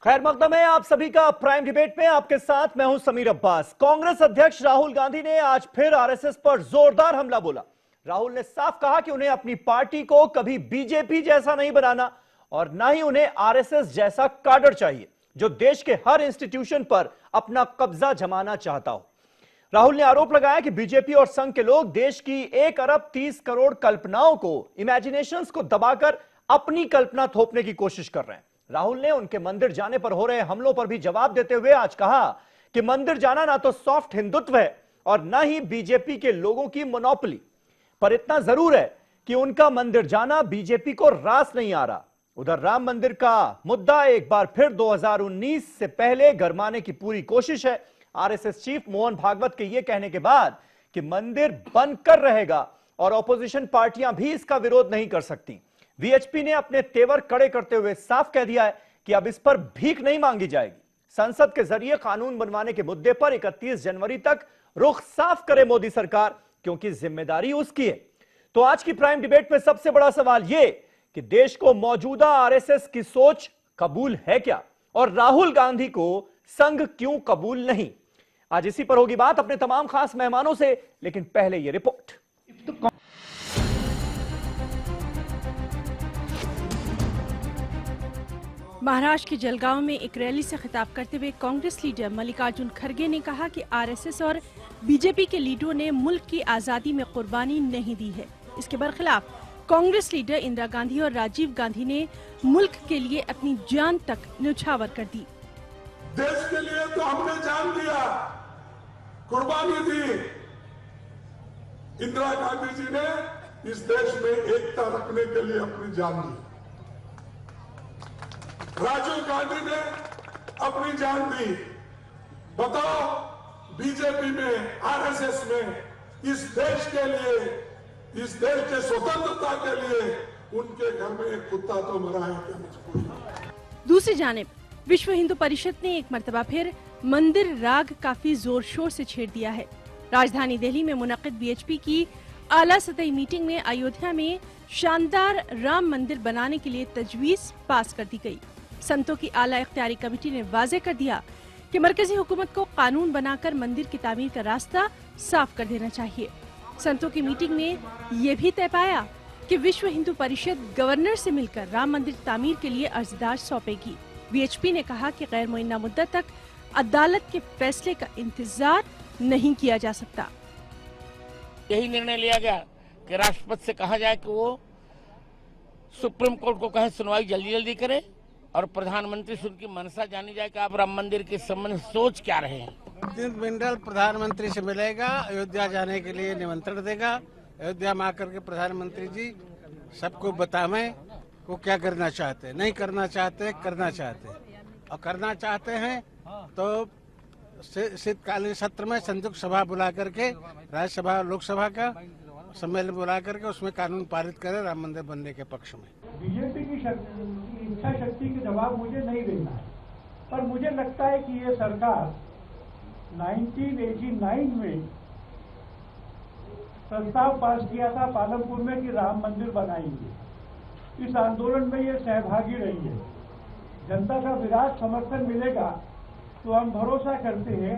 खैर मकदम है आप सभी का प्राइम डिबेट में। आपके साथ मैं हूं समीर अब्बास। कांग्रेस अध्यक्ष राहुल गांधी ने आज फिर आरएसएस पर जोरदार हमला बोला। राहुल ने साफ कहा कि उन्हें अपनी पार्टी को कभी बीजेपी जैसा नहीं बनाना और ना ही उन्हें आरएसएस जैसा काडर चाहिए जो देश के हर इंस्टीट्यूशन पर अपना कब्जा जमाना चाहता हो। राहुल ने आरोप लगाया कि बीजेपी और संघ के लोग देश की 1 अरब 30 करोड़ कल्पनाओं को, इमेजिनेशंस को दबाकर अपनी कल्पना थोपने की कोशिश कर रहे हैं। राहुल ने उनके मंदिर जाने पर हो रहे हमलों पर भी जवाब देते हुए आज कहा कि मंदिर जाना ना तो सॉफ्ट हिंदुत्व है और ना ही बीजेपी के लोगों की मोनोपोली, पर इतना जरूर है कि उनका मंदिर जाना बीजेपी को रास नहीं आ रहा। उधर राम मंदिर का मुद्दा एक बार फिर 2019 से पहले गरमाने की पूरी कोशिश है। आरएसएस चीफ मोहन भागवत के यह कहने के बाद कि मंदिर बनकर रहेगा और ऑपोजिशन पार्टियां भी इसका विरोध नहीं कर सकती, वीएचपी ने अपने तेवर कड़े करते हुए साफ कह दिया है कि अब इस पर भीख नहीं मांगी जाएगी। संसद के जरिए कानून बनवाने के मुद्दे पर 31 जनवरी तक रुख साफ करे मोदी सरकार, क्योंकि जिम्मेदारी उसकी है। तो आज की प्राइम डिबेट में सबसे बड़ा सवाल यह कि देश को मौजूदा आरएसएस की सोच कबूल है क्या और राहुल गांधी को संघ क्यों कबूल नहीं। आज इसी पर होगी बात अपने तमाम खास मेहमानों से, लेकिन पहले यह रिपोर्ट। महाराष्ट्र के जलगांव में एक रैली से खिताब करते हुए कांग्रेस लीडर मल्लिकार्जुन खड़गे ने कहा कि आरएसएस और बीजेपी के लीडरों ने मुल्क की आजादी में कुर्बानी नहीं दी है। इसके बरखिलाफ कांग्रेस लीडर इंदिरा गांधी और राजीव गांधी ने मुल्क के लिए अपनी जान तक न्यौछावर कर दी। देश के लिए तो हमने जान दिया, कुर्बानी दी। इंदिरा गांधी जी ने इस देश में एकता रखने के लिए अपनी जान दी, राजीव गांधी ने अपनी जान दी। बताओ, बीजेपी में, आरएसएस में इस देश के लिए, इस देश के स्वतंत्रता के लिए उनके घर में एक कुत्ता तो मरा है क्या? दूसरी जानिब विश्व हिंदू परिषद ने एक मर्तबा फिर मंदिर राग काफी जोर शोर से छेड़ दिया है। राजधानी दिल्ली में मुनक्किद वीएचपी की आला सतही मीटिंग में अयोध्या में शानदार राम मंदिर बनाने के लिए तजवीज पास कर दी गई। संतों की आला इख्तियारी कमेटी ने वाजे कर दिया कि मरकजी हुकूमत को कानून बनाकर मंदिर की तामीर का रास्ता साफ कर देना चाहिए। संतों की मीटिंग में ये भी तय पाया कि विश्व हिंदू परिषद गवर्नर से मिलकर राम मंदिर तामीर के लिए अर्जदार सौंपेगी। वीएचपी ने कहा कि गैर मुअय्यना मुद्दत तक अदालत के फैसले का इंतजार नहीं किया जा सकता। यही निर्णय लिया गया कि राष्ट्रपति से कहा जाए कि वो सुप्रीम कोर्ट को कहे सुनवाई जल्दी जल्दी करे और प्रधानमंत्री से उनकी मनसा जानी जाए कि आप राम मंदिर के संबंध सोच क्या रहे हैं। प्रतिनिधिमंडल प्रधानमंत्री से मिलेगा, अयोध्या जाने के लिए निमंत्रण देगा। अयोध्या में आकर के प्रधानमंत्री जी सबको बतावें वो क्या करना चाहते हैं, नहीं करना चाहते, करना चाहते हैं। और करना चाहते हैं तो शीतकालीन सत्र में संयुक्त सभा बुला करके, राज्यसभा लोकसभा का सम्मेलन बुला करके उसमें कानून पारित करे राम मंदिर बनने के पक्ष में। बीजेपी की इच्छा शक्ति के जवाब मुझे नहीं देना है, पर मुझे लगता है कि ये सरकार 1989 में प्रस्ताव पास किया था पालमपुर में कि राम मंदिर बनाएंगे। इस आंदोलन में ये सहभागी रही है। जनता का विराट समर्थन मिलेगा तो हम भरोसा करते हैं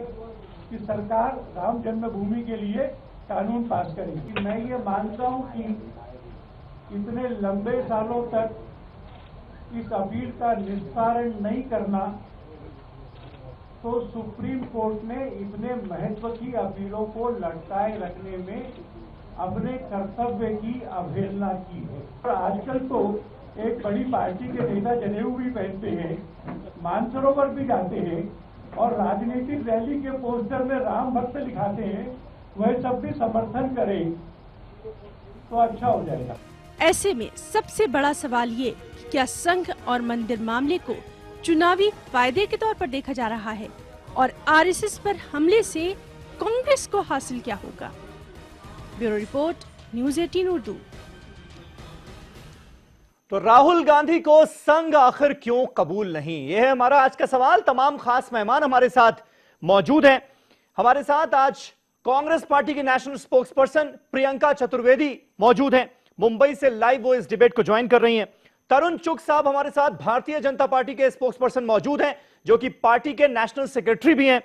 कि सरकार राम जन्मभूमि के लिए कानून पास करेगी। मैं ये मानता हूं कि इतने लंबे सालों तक इस अपील का निस्तारण नहीं करना तो सुप्रीम कोर्ट ने इतने महत्व की अपीलों को लटकाए रखने में अपने कर्तव्य की अवहेलना की है। और आजकल तो एक बड़ी पार्टी के नेता जनेऊ भी पहनते हैं, मानसरोवर भी जाते हैं और राजनीतिक रैली के पोस्टर में राम भक्त लिखाते हैं। वह सब भी समर्थन करें तो अच्छा हो जाएगा। ऐसे में सबसे बड़ा सवाल ये कि क्या संघ और मंदिर मामले को चुनावी फायदे के तौर पर देखा जा रहा है और आरएसएस पर हमले से कांग्रेस को हासिल क्या होगा। Bureau report, news 18 Urdu. तो राहुल गांधी को संघ आखिर क्यों कबूल नहीं, यह है हमारा आज का सवाल। तमाम खास मेहमान हमारे साथ मौजूद हैं। हमारे साथ आज कांग्रेस पार्टी की नेशनल स्पोक्सपर्सन प्रियंका चतुर्वेदी मौजूद हैं। मुंबई से लाइव वो इस डिबेट को ज्वाइन कर रही हैं। तरुण चुग साहब हमारे साथ भारतीय जनता पार्टी के स्पोक्स पर्सन मौजूद हैं, जो कि पार्टी के नेशनल सेक्रेटरी भी हैं।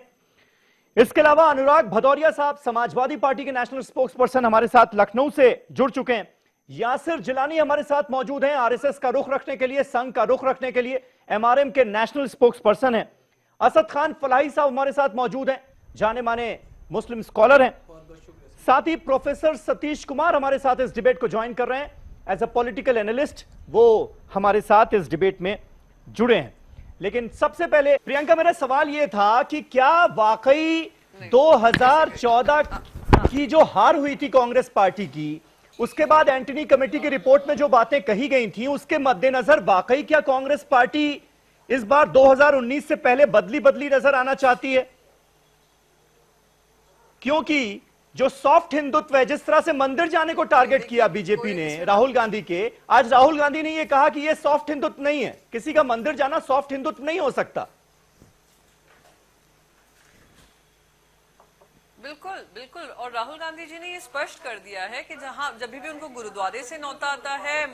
इसके अलावा अनुराग भदौरिया साहब समाजवादी पार्टी के नेशनल स्पोक्स पर्सन हमारे साथ लखनऊ से जुड़ चुके हैं। यासिर जिलानी हमारे साथ मौजूद हैं, आरएसएस का रुख रखने के लिए, संघ का रुख रखने के लिए एमआरएम के नेशनल स्पोक्स पर्सन हैं। असद खान फलाही साहब हमारे साथ मौजूद हैं, जाने माने मुस्लिम स्कॉलर हैं। साथ ही प्रोफेसर सतीश कुमार हमारे साथ इस डिबेट को ज्वाइन कर रहे हैं एज अ पॉलिटिकल एनालिस्ट, वो हमारे साथ इस डिबेट में जुड़े हैं। लेकिन सबसे पहले प्रियंका, मेरा सवाल यह था कि क्या वाकई 2014 की जो हार हुई थी कांग्रेस पार्टी की, उसके बाद एंटनी कमेटी की रिपोर्ट में जो बातें कही गई थी, उसके मद्देनजर वाकई क्या कांग्रेस पार्टी इस बार 2019 से पहले बदली नजर आना चाहती है? क्योंकि जो सॉफ्ट हिंदुत्व है, जिस तरह से मंदिर जाने को टारगेट किया बीजेपी ने राहुल गांधी के, आज राहुल गांधी ने यह कहा कि यह सॉफ्ट हिंदुत्व नहीं है, किसी का मंदिर जाना सॉफ्ट हिंदुत्व नहीं हो सकता। बिल्कुल बिल्कुल, और राहुल गांधी जी ने ये स्पष्ट कर दिया है कि जब भी उनको गुरुद्वारे से न्योता आता है,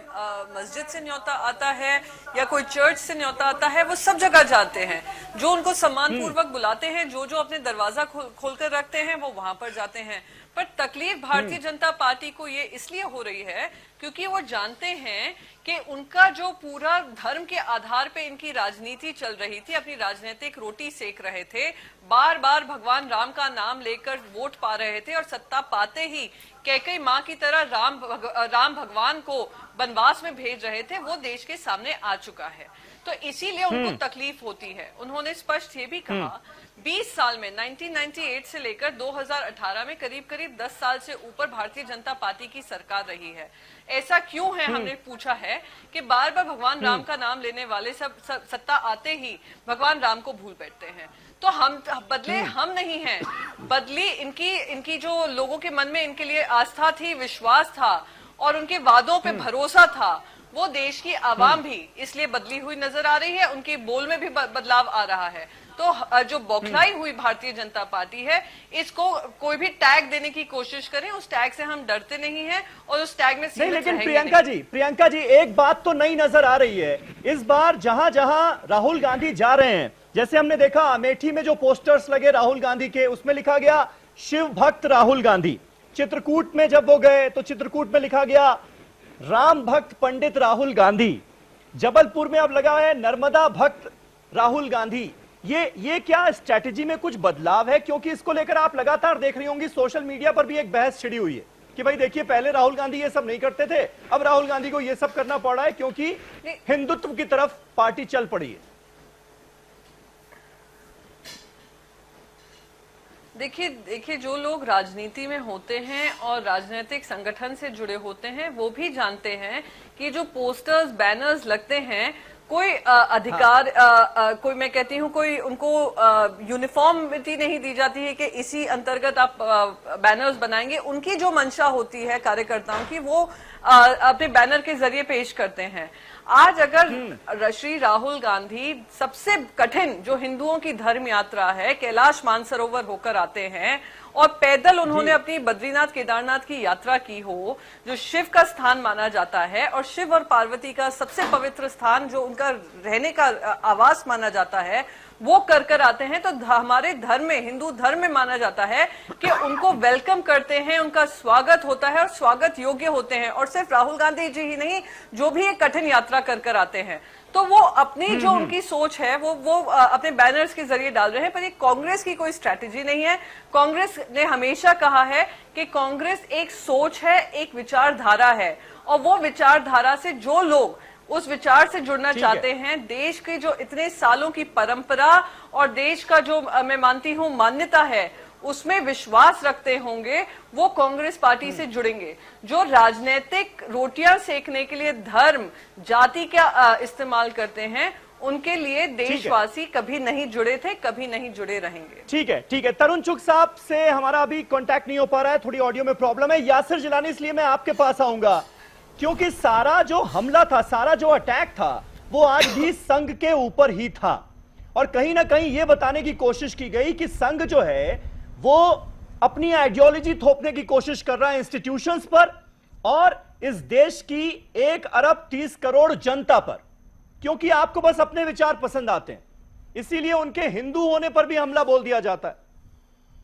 मस्जिद से न्योता आता है या कोई चर्च से न्योता आता है, वो सब जगह जाते हैं। जो उनको सम्मानपूर्वक बुलाते हैं, जो अपने दरवाजा खोलकर रखते हैं, वो वहां पर जाते हैं। पर तकलीफ भारतीय जनता पार्टी को ये इसलिए हो रही है क्योंकि वो जानते हैं कि उनका जो पूरा धर्म के आधार पे इनकी राजनीति चल रही थी, अपनी राजनीतिक रोटी सेक रहे थे, बार बार भगवान राम का नाम लेकर वोट पा रहे थे और सत्ता पाते ही कैकेयी माँ की तरह राम भगवान को वनवास में भेज रहे थे, वो देश के सामने आ चुका है। तो इसीलिए उनको तकलीफ होती है। उन्होंने स्पष्ट ये भी कहा 20 साल में 1998 से लेकर 2018 में करीब 10 साल से ऊपर भारतीय जनता पार्टी की सरकार रही है। ऐसा क्यों है, हमने पूछा है कि बार बार भगवान राम का नाम लेने वाले सब सत्ता आते ही भगवान राम को भूल बैठते हैं। तो हम बदले हम नहीं हैं, बदली इनकी जो लोगों के मन में इनके लिए आस्था थी, विश्वास था और उनके वादों पे भरोसा था, वो देश की आवाम भी इसलिए बदली हुई नजर आ रही है। उनके बोल में भी बदलाव आ रहा है। तो जो बौखलाई हुई भारतीय जनता पार्टी है, इसको कोई भी टैग देने की कोशिश करें, उस टैग से हम डरते नहीं हैं और उस टैग में नहीं। लेकिन प्रियंका जी एक बात तो नई नजर आ रही है इस बार, जहां जहां राहुल गांधी जा रहे हैं, जैसे हमने देखा अमेठी में जो पोस्टर्स लगे राहुल गांधी के, उसमें लिखा गया शिव भक्त राहुल गांधी। चित्रकूट में जब वो गए तो चित्रकूट में लिखा गया राम भक्त पंडित राहुल गांधी। जबलपुर में अब लगा है नर्मदा भक्त राहुल गांधी। ये क्या स्ट्रैटेजी में कुछ बदलाव है? क्योंकि इसको लेकर आप लगातार देख रही होंगी सोशल मीडिया पर भी एक बहस छिड़ी हुई है कि भाई देखिए पहले राहुल गांधी ये सब नहीं करते थे, अब राहुल गांधी को ये सब करना पड़ रहा है क्योंकि हिंदुत्व की तरफ पार्टी चल पड़ी है। देखिए जो लोग राजनीति में होते हैं और राजनीतिक संगठन से जुड़े होते हैं, वो भी जानते हैं कि जो पोस्टर्स बैनर्स लगते हैं, कोई अधिकार कोई मैं कहती हूँ कोई उनको यूनिफॉर्मिटी नहीं दी जाती है कि इसी अंतर्गत आप बैनर्स बनाएंगे। उनकी जो मंशा होती है कार्यकर्ताओं की, वो अपने बैनर के जरिए पेश करते हैं। आज अगर श्री राहुल गांधी सबसे कठिन जो हिंदुओं की धर्म यात्रा है, कैलाश मानसरोवर होकर आते हैं और पैदल उन्होंने अपनी बद्रीनाथ केदारनाथ की यात्रा की हो, जो शिव का स्थान माना जाता है और शिव और पार्वती का सबसे पवित्र स्थान जो उनका रहने का आवास माना जाता है, वो कर आते हैं, तो हमारे धर्म में, हिंदू धर्म में माना जाता है कि उनको वेलकम करते हैं, उनका स्वागत होता है और स्वागत योग्य होते हैं। और सिर्फ राहुल गांधी जी ही नहीं, जो भी एक कठिन यात्रा कर आते हैं, तो वो अपनी जो उनकी सोच है वो अपने बैनर्स के जरिए डाल रहे हैं। पर ये कांग्रेस की कोई स्ट्रैटेजी नहीं है। कांग्रेस ने हमेशा कहा है कि कांग्रेस एक सोच है, एक विचारधारा है, और वो विचारधारा से जो लोग उस विचार से जुड़ना चाहते हैं, देश के जो इतने सालों की परंपरा और देश का जो मैं मानती हूं मान्यता है, उसमें विश्वास रखते होंगे, वो कांग्रेस पार्टी से जुड़ेंगे। जो राजनीतिक रोटियां सेकने के लिए धर्म, जाति का इस्तेमाल करते हैं, उनके लिए देशवासी कभी नहीं जुड़े थे, कभी नहीं जुड़े रहेंगे। ठीक है। तरुण चुग साहब से हमारा अभी कांटेक्ट नहीं हो पा रहा है, थोड़ी ऑडियो में प्रॉब्लम है। यासिर जिलानी, इसलिए मैं आपके पास आऊंगा क्योंकि सारा जो हमला था, सारा जो अटैक था, वो आज भी संघ के ऊपर ही था। और कहीं ना कहीं यह बताने की कोशिश की गई कि संघ जो है वो अपनी आइडियोलॉजी थोपने की कोशिश कर रहा है इंस्टीट्यूशंस पर और इस देश की 1 अरब 30 करोड़ जनता पर, क्योंकि आपको बस अपने विचार पसंद आते हैं, इसीलिए उनके हिंदू होने पर भी हमला बोल दिया जाता है।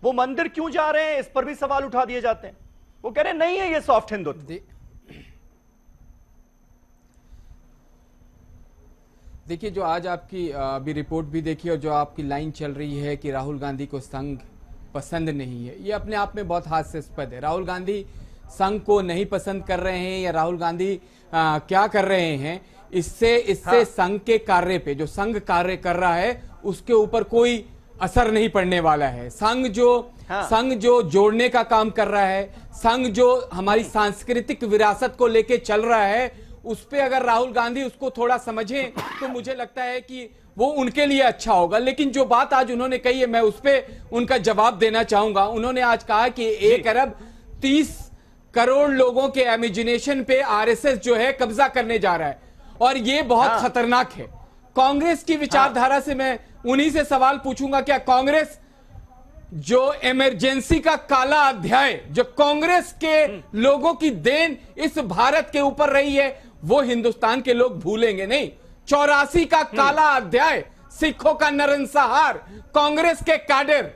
वो मंदिर क्यों जा रहे हैं, इस पर भी सवाल उठा दिए जाते हैं। वो कह रहे हैं नहीं है ये सॉफ्ट हिंदुत्व। देखिए, जो आज आपकी अभी रिपोर्ट भी देखी और जो आपकी लाइन चल रही है कि राहुल गांधी को संघ पसंद नहीं है, ये अपने आप में बहुत हास्यास्पद है। राहुल गांधी संघ को नहीं पसंद कर रहे हैं या राहुल गांधी क्या कर रहे हैं, इससे संघ के कार्य पे, जो संघ कार्य कर रहा है उसके ऊपर कोई असर नहीं पड़ने वाला है। संघ जो जोड़ने का काम कर रहा है, संघ जो हमारी सांस्कृतिक विरासत को लेके चल रहा है, उस पे अगर राहुल गांधी उसको थोड़ा समझें तो मुझे लगता है कि वो उनके लिए अच्छा होगा। लेकिन जो बात आज उन्होंने कही है, मैं उस पे उनका जवाब देना चाहूंगा। उन्होंने आज कहा कि 1 अरब 30 करोड़ लोगों के इमेजिनेशन पे आरएसएस जो है कब्जा करने जा रहा है और ये बहुत खतरनाक है। कांग्रेस की विचारधारा से मैं उन्हीं से सवाल पूछूंगा, क्या कांग्रेस जो इमरजेंसी का काला अध्याय, जो कांग्रेस के लोगों की देन इस भारत के ऊपर रही है, वो हिंदुस्तान के लोग भूलेंगे नहीं। 84 का काला अध्याय, सिखों का नरसंहार, कांग्रेस के कैडर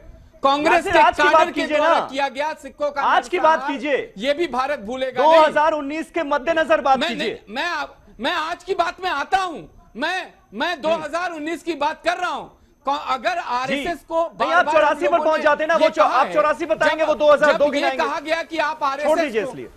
के द्वारा किया गया, सिखों का आज की बात कीजिए, ये भी भारत भूलेगा 2019 के मद्देनजर बात कीजिए। मैं आज की बात में आता हूं, मैं 2019 की बात कर रहा हूं। अगर आरएसएस को आप 84 पर पहुंच जाते ना, वो आप 84 बताएंगे, वो 2002 गिनाएंगे। कहा गया कि आप आरएसएस छोड़ दीजिए इसलिए।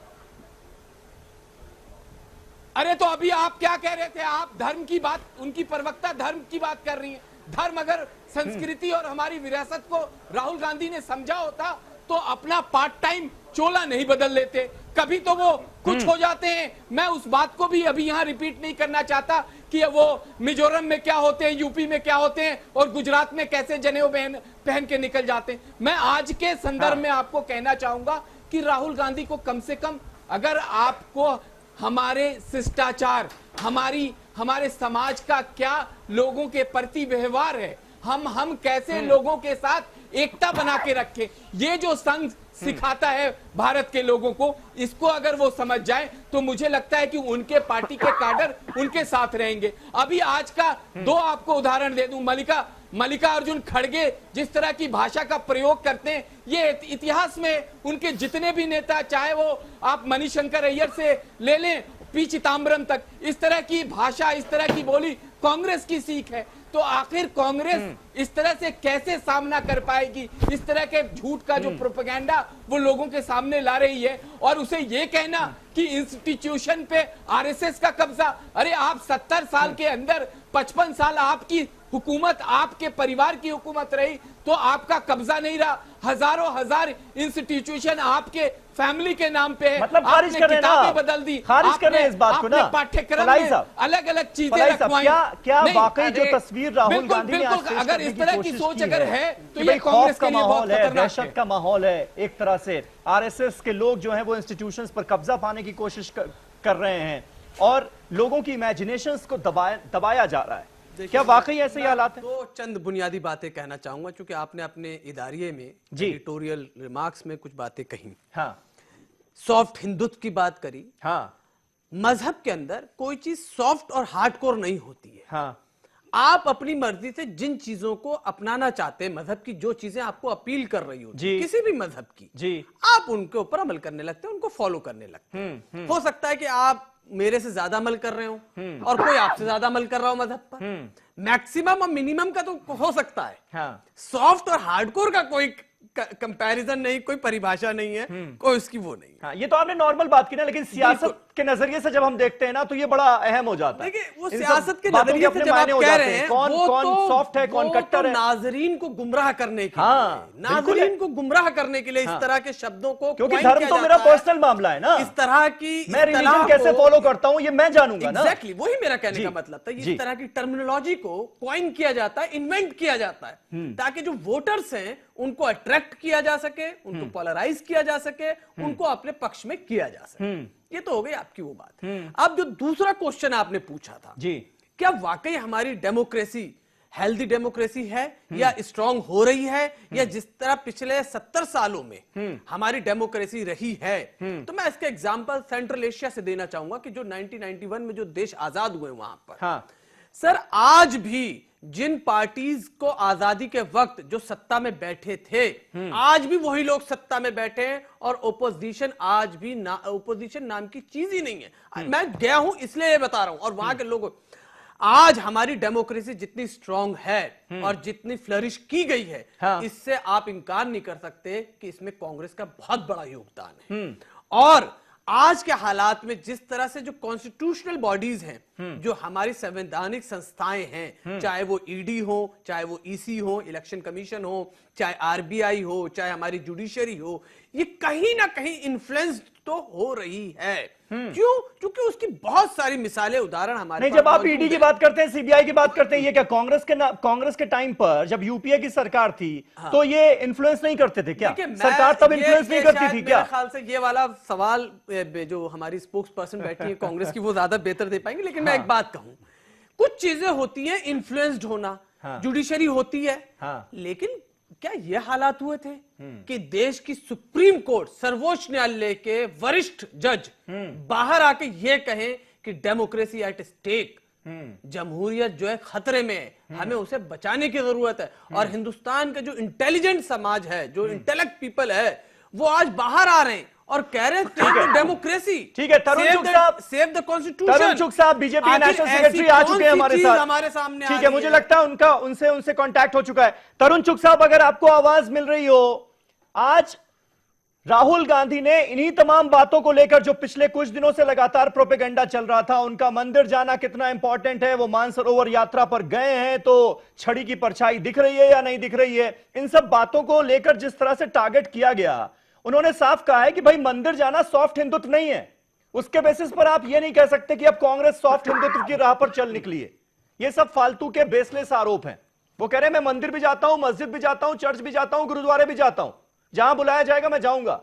अरे तो अभी आप क्या कह रहे थे? आप धर्म की बात, उनकी प्रवक्ता धर्म की बात कर रही है। धर्म अगर संस्कृति और हमारी विरासत को राहुल गांधी ने समझा होता तो अपना पार्ट टाइम चोला नहीं बदल लेते। कभी तो वो कुछ हो जाते हैं। मैं उस बात को भी अभी यहां रिपीट नहीं करना चाहता कि वो मिजोरम में क्या होते हैं, यूपी में क्या होते हैं और गुजरात में कैसे जनेऊ पहन के निकल जाते हैं। मैं आज के संदर्भ में आपको कहना चाहूंगा कि राहुल गांधी को कम से कम, अगर आपको हमारे शिष्टाचार, हमारे समाज का क्या लोगों के प्रति व्यवहार है, हम कैसे लोगों के साथ एकता बना के रखें, ये जो संघ सिखाता है भारत के लोगों को, इसको अगर वो समझ जाए तो मुझे लगता है कि उनके पार्टी के कैडर उनके साथ रहेंगे। अभी आज का 2 आपको उदाहरण दे दूं। मल्लिकार्जुन खड़गे जिस तरह की भाषा का प्रयोग करते हैं, ये इतिहास में उनके जितने भी नेता, चाहे वो आप मणिशंकर अय्यर से ले लें, पी चिदंबरम तक, इस तरह की भाषा, इस तरह की बोली कांग्रेस की सीख है। तो आखिर कांग्रेस इस तरह से कैसे सामना कर पाएगी? इस तरह के झूठ का जो प्रोपेगेंडा वो लोगों के सामने ला रही है, और उसे ये कहना कि इंस्टीट्यूशन पे आरएसएस का कब्जा। अरे आप 70 साल के अंदर 55 साल आपकी हुकूमत, आपके परिवार की हुकूमत रही, तो आपका कब्जा नहीं रहा। हजार इंस्टीट्यूशन आपके फैमिली के नाम पे है। मतलब खारिज कर रहे हैं ना, बदल दी, खारिज कर रहे हैं इस बात को ना। पाठ्यक्रम में अलग अलग चीजें रखवाई। क्या वाकई जो तस्वीर राहुल गांधी ने आज पेश अगर करने इस की तरह की कोशिश सोच की अगर है है तो कि ये भाई कांग्रेस खौफ का के लिए बहुत माहौल है, खतरनाक दहशत का माहौल है, एक तरह से आरएसएस के लोग जो हैं वो इंस्टीट्यूशंस पर कब्जा पाने की कोशिश कर रहे हैं और लोगों की इमेजिनेशंस को दबाया जा रहा है। क्या वाकई ऐसे ही हालात हैं? तो चंद बुनियादी बातें कहना चाहूंगा, क्योंकि आपने अपने इदारिये में एडिटोरियल रिमार्क्स में कुछ बातें कही। हाँ, सॉफ्ट हिंदुत्व की बात करी। हाँ, मजहब के अंदर कोई चीज सॉफ्ट और हार्डकोर नहीं होती है। हाँ, आप अपनी मर्जी से जिन चीजों को अपनाना चाहते हैं, मजहब की जो चीजें आपको अपील कर रही हो, किसी भी मजहब की, जी, आप उनके ऊपर अमल करने लगते हैं, उनको फॉलो करने लगते हैं। हो सकता है कि आप मेरे से ज्यादा अमल कर रहे हो और कोई आपसे ज्यादा अमल कर रहा हो मजहब पर। मैक्सिमम और मिनिमम का तो हो सकता है। हाँ, सॉफ्ट और हार्डकोर का कोई कंपैरिजन नहीं, कोई परिभाषा नहीं है, कोई उसकी वो नहीं है। हाँ, ये तो आपने नॉर्मल बात की ना, लेकिन सियासत के नजरिए से जब हम देखते हैं ना तो ये बड़ा अहम हो जाता है। देखिए, वो सियासत के नजरिए से जब आप कह रहे हैं, कौन सॉफ्ट है, कौन कट्टर है, नाजरीन को गुमराह करने के लिए, नाजरीन को गुमराह करने के लिए इस तरह के शब्दों को, क्योंकि धर्म तो मेरा पर्सनल मामला है ना, इस तरह की, मैं रिलीजन कैसे फॉलो करता हूं ये मैं जानूंगा ना। एग्जैक्टली, वही मेरा कहने का मतलब था। इस तरह की टर्मिनोलॉजी को कॉइन किया जाता है, इन्वेंट किया जाता है, ताकि जो वोटर्स हैं उनको अट्रैक्ट किया जा सके, उनको पोलराइज किया जा सके, उनको अपने पक्ष में किया जा सके। ये तो हो गई आपकी वो बात। अब जो दूसरा क्वेश्चन आपने पूछा था, जी, क्या वाकई हमारी डेमोक्रेसी हेल्दी डेमोक्रेसी है या स्ट्रांग हो रही है, या जिस तरह पिछले 70 सालों में हमारी डेमोक्रेसी रही है। तो मैं इसका एग्जांपल सेंट्रल एशिया से देना चाहूंगा कि जो 1991 में जो देश आजाद हुए वहां पर, हाँ। सर आज भी जिन पार्टीज को आजादी के वक्त जो सत्ता में बैठे थे, आज भी वही लोग सत्ता में बैठे हैं, और ओपोजिशन आज भी ओपोजिशन नाम की चीज ही नहीं है। मैं गया हूं इसलिए ये बता रहा हूं, और वहां के लोग, आज हमारी डेमोक्रेसी जितनी स्ट्रांग है और जितनी फ्लरिश की गई है, हाँ। इससे आप इनकार नहीं कर सकते कि इसमें कांग्रेस का बहुत बड़ा योगदान है। और आज के हालात में जिस तरह से जो कॉन्स्टिट्यूशनल बॉडीज हैं, जो हमारी संवैधानिक संस्थाएं हैं, चाहे वो ईडी हो, चाहे वो ईसी हो, इलेक्शन कमीशन हो, चाहे आरबीआई हो, चाहे हमारी जुडिशरी हो, ये कहीं ना कहीं इन्फ्लुएंस तो हो रही है। क्यों? क्योंकि उसकी बहुत सारी मिसालें, उदाहरण हमारे नहीं, जब आप ईडी की बात करते हैं, सीबीआई की बात करते हैं, ये क्या कांग्रेस के टाइम पर जब यूपीए की सरकार थी, तो ये इन्फ्लुएंस नहीं करते थे क्या? सरकार तब इन्फ्लुएंस नहीं करती थी क्या? मेरे ख्याल से ये वाला सवाल जो हमारी स्पोक्स पर्सन बैठी है कांग्रेस की, वो ज्यादा बेहतर दे पाएंगे। लेकिन मैं एक बात कहूं, कुछ चीजें होती हैं इन्फ्लुएंस्ड होना, जुडिशरी होती है, लेकिन क्या ये हालात हुए थे कि देश की सुप्रीम कोर्ट, सर्वोच्च न्यायालय के वरिष्ठ जज बाहर आके ये कहें कि डेमोक्रेसी एट स्टेक, जमहूरियत जो है खतरे में है, हमें उसे बचाने की जरूरत है। और हिंदुस्तान का जो इंटेलिजेंट समाज है, जो इंटेलेक्ट पीपल है, वो आज बाहर आ रहे हैं और कह रहे हैं डेमोक्रेसी। ठीक है, तरुण चुग साहब, सेव द कॉन्स्टिट्यूशन। तरुण चुग साहब बीजेपी नेशनल सेक्रेटरी आ चुके हैं हमारे सामने। ठीक है, मुझे लगता है उनसे कांटेक्ट हो चुका है। तरुण चुग साहब, अगर आपको आवाज मिल रही हो, आज राहुल गांधी ने इन्हीं तमाम बातों को लेकर जो पिछले कुछ दिनों से लगातार प्रोपेगेंडा चल रहा था, उनका मंदिर जाना कितना इंपॉर्टेंट है, वो मानसरोवर यात्रा पर गए हैं तो छड़ी की परछाई दिख रही है या नहीं दिख रही है, इन सब बातों को लेकर जिस तरह से टारगेट किया गया, उन्होंने साफ कहा है कि भाई मंदिर जाना सॉफ्ट हिंदुत्व नहीं है। उसके बेसिस पर आप ये नहीं कह सकते कि अब कांग्रेस सॉफ्ट हिंदुत्व की राह पर चल निकली है। ये सब फालतू के बेसलेस आरोप हैं। वो कह रहे हैं मैं मंदिर भी जाता हूं, मस्जिद भी जाता हूं, चर्च भी जाता हूं, गुरुद्वारे भी जाता हूं, जहां बुलाया जाएगा मैं जाऊंगा।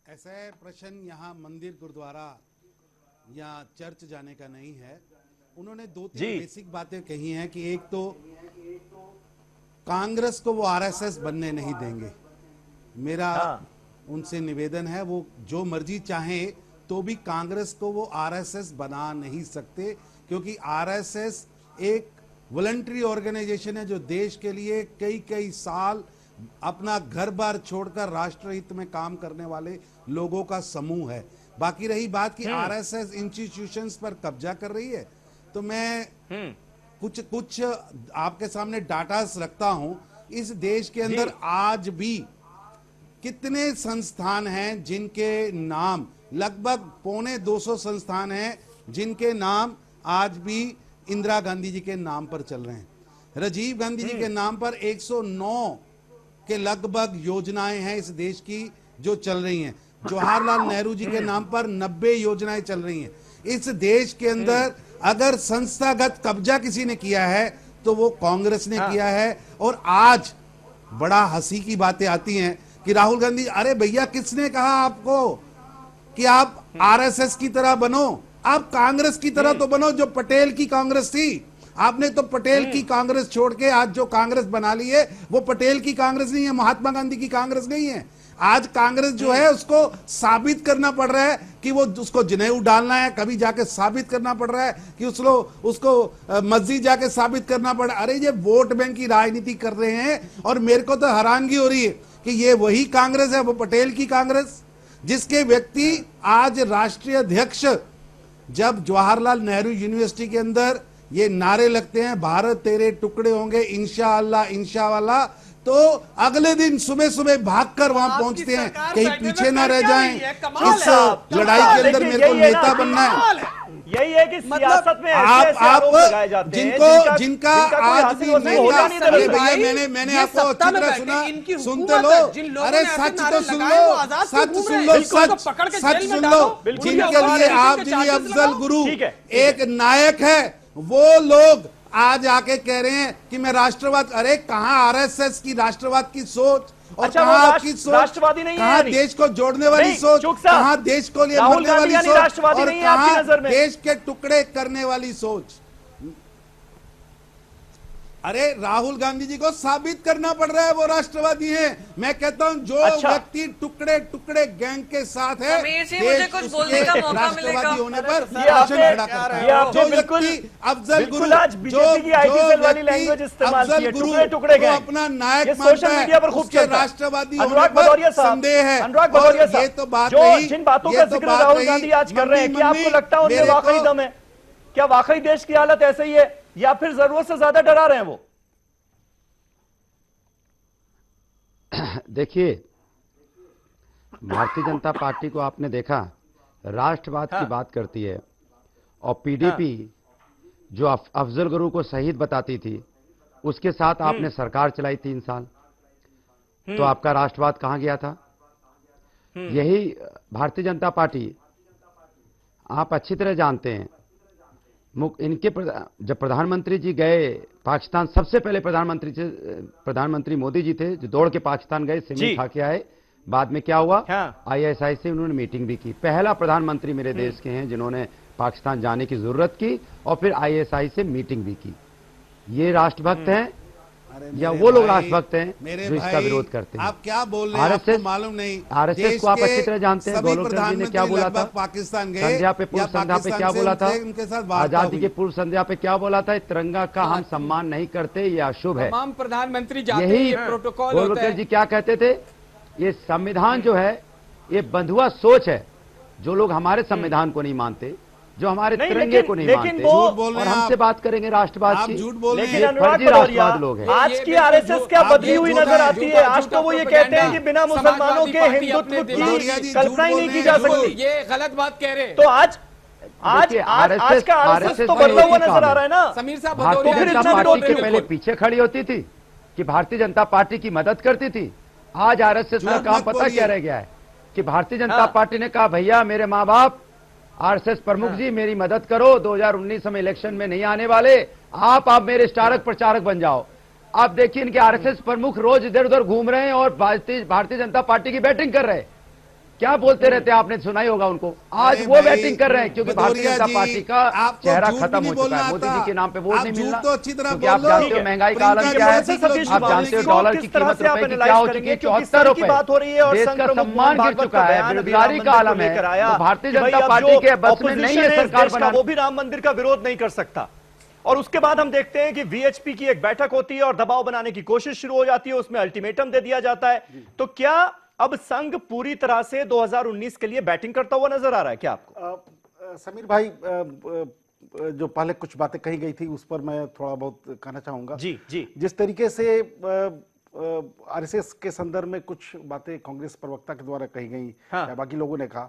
ऐसा प्रश्न यहाँ मंदिर, गुरुद्वारा या चर्च जाने का नहीं है। उन्होंने दो तीन बेसिक बातें कही हैं कि एक तो कांग्रेस को वो आरएसएस बनने नहीं देंगे। मेरा उनसे निवेदन है, वो जो मर्जी चाहे तो भी कांग्रेस को वो आरएसएस बना नहीं सकते, क्योंकि आरएसएस एक वॉलंटरी ऑर्गेनाइजेशन है जो देश के लिए कई कई साल अपना घर बार छोड़कर राष्ट्रहित में काम करने वाले लोगों का समूह है। बाकी रही बात कि आरएसएस इंस्टीट्यूशंस पर कब्जा कर रही है, तो मैं कुछ आपके सामने डाटा रखता हूं। इस देश के अंदर आज भी कितने संस्थान हैं जिनके नाम, लगभग 250 संस्थान हैं जिनके नाम आज भी इंदिरा गांधी जी के नाम पर चल रहे हैं। राजीव गांधी जी के नाम पर 109 के लगभग योजनाएं हैं इस देश की जो चल रही हैं। जवाहरलाल नेहरू जी के नाम पर 90 योजनाएं चल रही हैं। इस देश के अंदर अगर संस्थागत कब्जा किसी ने किया है तो वो कांग्रेस ने किया है। और आज बड़ा हंसी की बातें आती हैं कि राहुल गांधी, अरे भैया किसने कहा आपको कि आप आरएसएस की तरह बनो? आप कांग्रेस की तरह तो बनो जो पटेल की कांग्रेस थी। आपने तो पटेल की कांग्रेस छोड़ के आज जो कांग्रेस बना ली है वो पटेल की कांग्रेस नहीं है, महात्मा गांधी की कांग्रेस नहीं है। आज कांग्रेस जो है उसको साबित करना पड़ रहा है कि वो उसको जनेऊ डालना है, कभी जाके साबित करना पड़ रहा है कि उसको मस्जिद जाके साबित करना पड़ रहा है। अरे ये वोट बैंक की राजनीति कर रहे हैं। और मेरे को तो हैरानगी हो रही है कि ये वही कांग्रेस है, वो पटेल की कांग्रेस, जिसके व्यक्ति आज राष्ट्रीय अध्यक्ष, जब जवाहरलाल नेहरू यूनिवर्सिटी के अंदर ये नारे लगते हैं भारत तेरे टुकड़े होंगे इंशाअल्लाह इंशाअल्लाह, तो अगले दिन सुबह सुबह भागकर वहां पहुंचते हैं, कहीं पीछे ना रह जाएं। इस लड़ाई के अंदर मेरे को नेता बनना है। यही है कि सियासत में आप जिनका आज भी नेता, अरे भैया मैंने आपको अच्छी तरह सुना, सुनते लो, अरे सच तो सुन लो, सच सुन लो, सच सुन लो। जिनके लिए आप जी अफजल गुरु एक नायक है, वो लोग आज आके कह रहे हैं कि मैं राष्ट्रवाद, अरे कहां आरएसएस की राष्ट्रवाद की सोच और अच्छा, वो कहां आपकी सोच, राष्ट्रवादी नहीं है कहां यानी? देश को जोड़ने वाली नहीं, सोच, चूक साहब, कहां देश को लिए राहुल मरने गांधी वाली यानी सोच राष्ट्रवादी और नहीं है आपकी कहां नजर में? देश के टुकड़े करने वाली सोच। अरे राहुल गांधी जी को साबित करना पड़ रहा है वो राष्ट्रवादी हैं। मैं कहता हूं जो अच्छा। व्यक्ति टुकड़े टुकड़े गैंग के साथ है, समीर जी, देश मुझे कुछ उसके बोलने का मौका राष्ट्रवादी मिलेगा। होने पर ये आपने- प्रश्न खड़ा करता ये है। आपने जो बिल्कुल- व्यक्ति अफजल बिल्कुल गुरु, आज बीजेपी की IT सेल वाली लैंग्वेज इस्तेमाल की है, अफजल गुरु टुकड़े टुकड़े को गैंग। अपना नायक ये मानता सोशल है, मीडिया पर खूब उसके चलता है। राष्ट्रवादी होने अनुराग पर भदौरिया साहब, संदेह है। अनुराग भदौरिया और ये साहब, तो बात जो रही, जिन बातों ये का तो जिक्र बात राहुल रही, गांधी आज कर रहे हैं, क्या मम्मी, आपको लगता है उनमें मेरे वाकई को- दम है? क्या वाकई देश की हालत ऐसे ही है या फिर जरूरत से ज्यादा डरा रहे हैं वो? देखिए, भारतीय जनता पार्टी को आपने देखा राष्ट्रवाद की बात करती है और पीडीपी जो अफजल गुरु को शहीद बताती थी, उसके साथ आपने सरकार चलाई 3 साल, तो आपका राष्ट्रवाद कहां गया था? यही भारतीय जनता पार्टी, आप अच्छी तरह जानते हैं, इनके जब प्रधानमंत्री जी गए पाकिस्तान, सबसे पहले प्रधानमंत्री मोदी जी थे जो दौड़ के पाकिस्तान गए, सिमी खा के आए। बाद में क्या हुआ? आईएसआई से उन्होंने मीटिंग भी की। पहला प्रधानमंत्री मेरे देश के हैं जिन्होंने पाकिस्तान जाने की जरूरत की और फिर आईएसआई से मीटिंग भी की। ये राष्ट्रभक्त हैं या वो लोग राष्ट्रभक्त हैं जो इसका विरोध करते हैं? आप क्या बोल रहे हैं, आपको मालूम नहीं? आरएसएस को आप अच्छी तरह जानते हैं। गोलक जी ने क्या बोला था? पाकिस्तान गए, संध्या पे, पूर्व संध्या पे क्या बोला था? उनके साथ आजादी के पूर्व संध्या पे क्या बोला था? तिरंगा का हम सम्मान नहीं करते, ये अशुभ है। तमाम प्रधानमंत्री जाते हैं, यही ये प्रोटोकॉल होता गोलक है। जी क्या कहते थे? ये संविधान जो है ये बंधुआ सोच है। जो लोग हमारे संविधान को नहीं मानते, जो हमारे तिरंगे को नहीं मानते, और हमसे बात करेंगे राष्ट्रवाद की, झूठ बोल रहे हैं। लेकिन अनुराग भदौरिया, आज की आरएसएस क्या बदली हुई नजर आती है? आज तो वो ये कहते हैं कि बिना मुसलमानों के हिंदुत्व की कल्पना ही नहीं की जा सकती। ये गलत बात कह रहे हैं। तो आज का आरएसएस तो बदला हुआ नजर आ रहा है ना। समीर साहब, भारतीय फिर जनता इतना पार्टी विरोध के पहले पीछे खड़ी होती थी कि भारतीय जनता पार्टी की मदद करती थी। आज आरएसएस का काम पता क्या रह गया है कि भारतीय जनता पार्टी ने कहा भैया मेरे माँ बाप आरएसएस प्रमुख जी मेरी मदद करो, 2019 में इलेक्शन में नहीं आने वाले, आप मेरे स्टारक प्रचारक बन जाओ। आप देखिए इनके आरएसएस प्रमुख रोज इधर उधर घूम रहे हैं और भारतीय जनता पार्टी की बैटिंग कर रहे हैं। क्या बोलते रहते हैं, आपने सुना ही होगा उनको। आज वो बैटिंग कर रहे हैं क्योंकि भारतीय जनता पार्टी का चेहरा खत्म हो चुका है। मोदी जी के नाम पे वोट नहीं मिलना, क्योंकि आप जानते हो महंगाई का आलम क्या है, आप जानते हो डॉलर की कीमत रुपए की क्या हो चुकी है, 74 रुपए। देश का सम्मान गिर चुका है, बेरोजगारी का आलम है। तो भारतीय जनता पार्टी के बस में नहीं है सरकार बनाना। वो भी राम मंदिर का विरोध नहीं कर सकता। और उसके बाद हम देखते हैं कि वीएचपी की एक बैठक होती है और दबाव बनाने की कोशिश शुरू हो जाती है, उसमें अल्टीमेटम दे दिया जाता है। तो क्या अब संघ पूरी तरह से 2019 के लिए बैटिंग करता हुआ नजर आ रहा है क्या आपको? समीर भाई, जो पहले कुछ बातें कही गई थी उस पर मैं थोड़ा बहुत कहना चाहूंगा। जी जी। जिस तरीके से आरएसएस के संदर्भ में कुछ बातें कांग्रेस प्रवक्ता के द्वारा कही गई या बाकी लोगों ने कहा,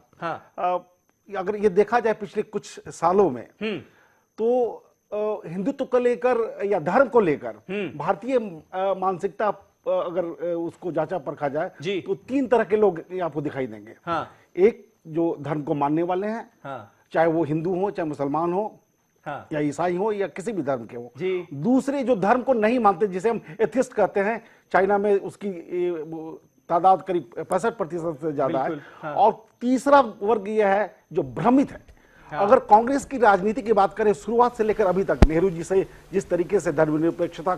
अगर ये देखा जाए पिछले कुछ सालों में तो हिंदुत्व को लेकर या धर्म को लेकर भारतीय मानसिकता अगर उसको जांचा परखा जाए तो 3 तरह के लोग आपको दिखाई देंगे। एक जो धर्म को मानने वाले हैं, चाहे वो हिंदू हो, चाहे मुसलमान हो, या ईसाई हो, या किसी भी धर्म के हो। दूसरे जो धर्म को नहीं मानते, जिसे हम एथिस्ट कहते हैं, चाइना में उसकी तादाद करीब 65% से ज्यादा है। और तीसरा वर्ग यह है जो भ्रमित है। अगर कांग्रेस की राजनीति की बात करें, शुरुआत से लेकर अभी तक, नेहरू जी से जिस तरीके से धर्मनिरपेक्षता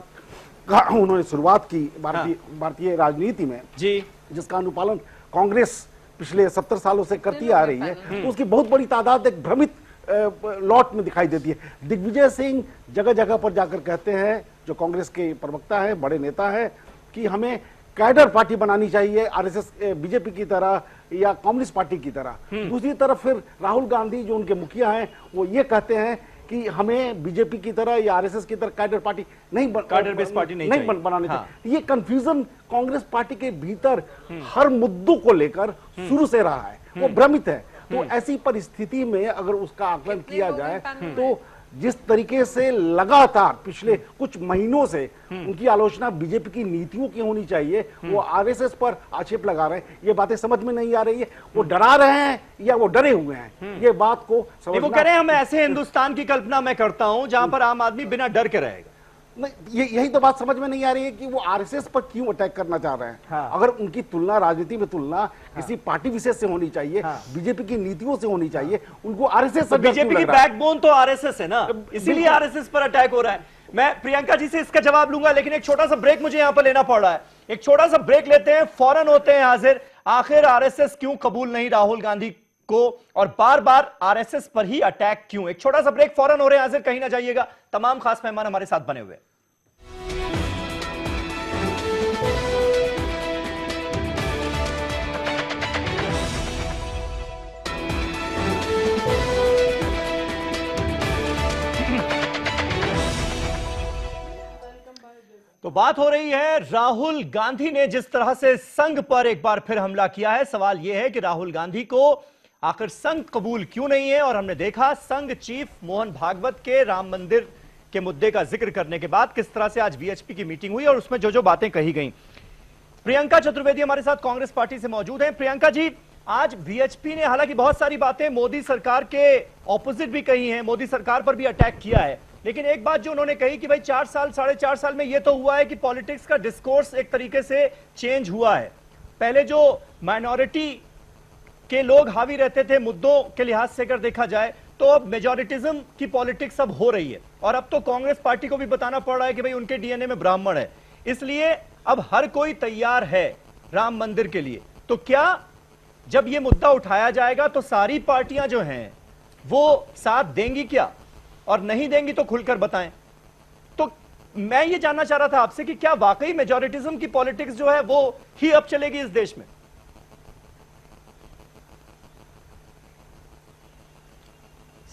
का उन्होंने शुरुआत की भारतीय राजनीति में, जिसका अनुपालन कांग्रेस पिछले 70 सालों से करती आ रही है, तो उसकी बहुत बड़ी तादाद एक भ्रमित लॉट में दिखाई देती है। दिग्विजय सिंह जगह जगह पर जाकर कहते हैं, जो कांग्रेस के प्रवक्ता है, बड़े नेता है, कि हमें कैडर पार्टी बनानी चाहिए, आरएसएस बीजेपी की तरह या कम्युनिस्ट पार्टी की तरह। दूसरी तरफ फिर राहुल गांधी जो उनके मुखिया हैं, वो ये कहते हैं कि हमें बीजेपी की तरह या आरएसएस की तरह cadre party cadre based party नहीं बनानी चाहिए। ये कंफ्यूजन कांग्रेस पार्टी के भीतर हर मुद्दों को लेकर शुरू से रहा है, वो भ्रमित है। तो ऐसी परिस्थिति में अगर उसका आकलन किया जाए तो जिस तरीके से लगातार पिछले कुछ महीनों से उनकी आलोचना बीजेपी की नीतियों की होनी चाहिए, वो आरएसएस पर आक्षेप लगा रहे हैं, ये बातें समझ में नहीं आ रही है। वो डरा रहे हैं या वो डरे हुए हैं, ये बात को समझना। वो कह रहे हैं हम ऐसे हिंदुस्तान की कल्पना मैं करता हूं जहां पर आम आदमी बिना डर के रहेगा। नहीं, यही तो बात समझ में नहीं आ रही है कि वो आरएसएस पर क्यों अटैक करना चाह रहे हैं। हाँ। अगर उनकी तुलना राजनीति में तुलना किसी पार्टी विशेष से होनी चाहिए, बीजेपी की नीतियों से होनी चाहिए, उनको आरएसएस से बीजेपी की बैकबोन तो आरएसएस है ना, इसीलिए आरएसएस पर अटैक हो रहा है। मैं प्रियंका जी से इसका जवाब लूंगा, लेकिन एक छोटा सा ब्रेक मुझे यहां पर लेना पड़ रहा है। एक छोटा सा ब्रेक लेते हैं, फौरन होते हैं हाजिर। आखिर आरएसएस क्यों कबूल नहीं राहुल गांधी को, और बार बार आरएसएस पर ही अटैक क्यों? एक छोटा सा ब्रेक, फौरन हो रहे हैं हाजिर, कहीं ना जाइएगा। तमाम खास मेहमान हमारे साथ बने हुए। तो बात हो रही है राहुल गांधी ने जिस तरह से संघ पर एक बार फिर हमला किया है। सवाल यह है कि राहुल गांधी को आखिर संघ कबूल क्यों नहीं है। और हमने देखा संघ चीफ मोहन भागवत के राम मंदिर के मुद्दे का जिक्र करने के बाद किस तरह से आज वीएचपी की मीटिंग हुई और उसमें जो जो बातें कही गई। प्रियंका चतुर्वेदी हमारे साथ कांग्रेस पार्टी से मौजूद हैं। प्रियंका जी, आज वीएचपी ने हालांकि बहुत सारी बातें मोदी सरकार के ऑपोजिट भी कही हैं, मोदी सरकार पर भी अटैक किया है, लेकिन एक बात जो उन्होंने कही कि भाई 4 साल 4.5 साल में यह तो हुआ है कि पॉलिटिक्स का डिस्कोर्स एक तरीके से चेंज हुआ है। पहले जो माइनॉरिटी के लोग हावी रहते थे मुद्दों के लिहाज से अगर देखा जाए, तो अब मेजॉरिटिज्म की पॉलिटिक्स अब हो रही है और अब तो कांग्रेस पार्टी को भी बताना पड़ रहा है कि भाई उनके डीएनए में ब्राह्मण है, इसलिए अब हर कोई तैयार है राम मंदिर के लिए। तो क्या जब यह मुद्दा उठाया जाएगा तो सारी पार्टियां जो हैं वो साथ देंगी क्या, और नहीं देंगी तो खुलकर बताएं। तो मैं ये जानना चाह रहा था आपसे कि क्या वाकई मेजॉरिटिज्म की पॉलिटिक्स जो है वो ही अब चलेगी इस देश में?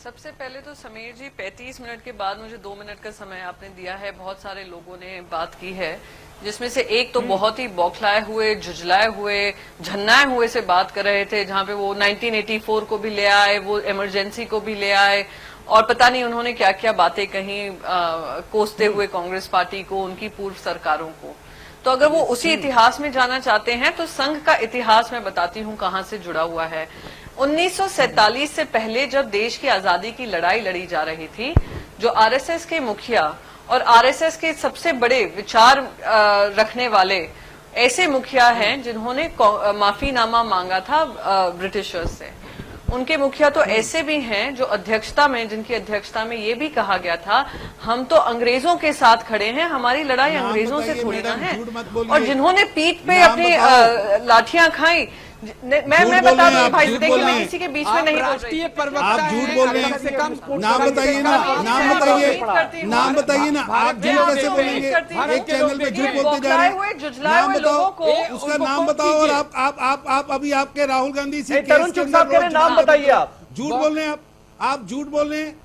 सबसे पहले तो समीर जी 35 मिनट के बाद मुझे 2 मिनट का समय आपने दिया है। बहुत सारे लोगों ने बात की है, जिसमें से एक तो बहुत ही बौखलाए हुए, झुझलाए हुए, झन्नाए हुए से बात कर रहे थे, जहां पे वो 1984 को भी ले आए, वो इमरजेंसी को भी ले आए और पता नहीं उन्होंने क्या क्या बातें कही, कोसते हुए कांग्रेस पार्टी को, उनकी पूर्व सरकारों को। तो अगर वो उसी इतिहास में जाना चाहते हैं तो संघ का इतिहास मैं बताती हूँ कहां से जुड़ा हुआ है। 1947 से पहले जब देश की आजादी की लड़ाई लड़ी जा रही थी, जो आरएसएस के मुखिया और आरएसएस के सबसे बड़े विचार रखने वाले ऐसे मुखिया हैं जिन्होंने माफीनामा मांगा था ब्रिटिशर्स से, उनके मुखिया तो ऐसे भी हैं जो अध्यक्षता में, जिनकी अध्यक्षता में ये भी कहा गया था हम तो अंग्रेजों के साथ खड़े हैं, हमारी लड़ाई अंग्रेजों से थोड़ी ना है, और जिन्होंने पीठ पे अपनी लाठियां खाई। मैं बता दूं भाई, देखिए मैं किसी के बीच में नहीं बोल रही। आप झूठ बोल रहे हैं, नाम बताइए ना, नाम बताइए, नाम बताइए ना, आप झूठ कैसे बोलेंगे? एक चैनल पे झूठ बोलते जा रहे हैं, नाम बताओ, उसका नाम बताओ। और आप अभी आपके राहुल गांधी से तरुण चुग साहब कह रहे हैं नाम बताइए। आप झूठ बोल रहे हैं, आप झूठ बोल रहे हैं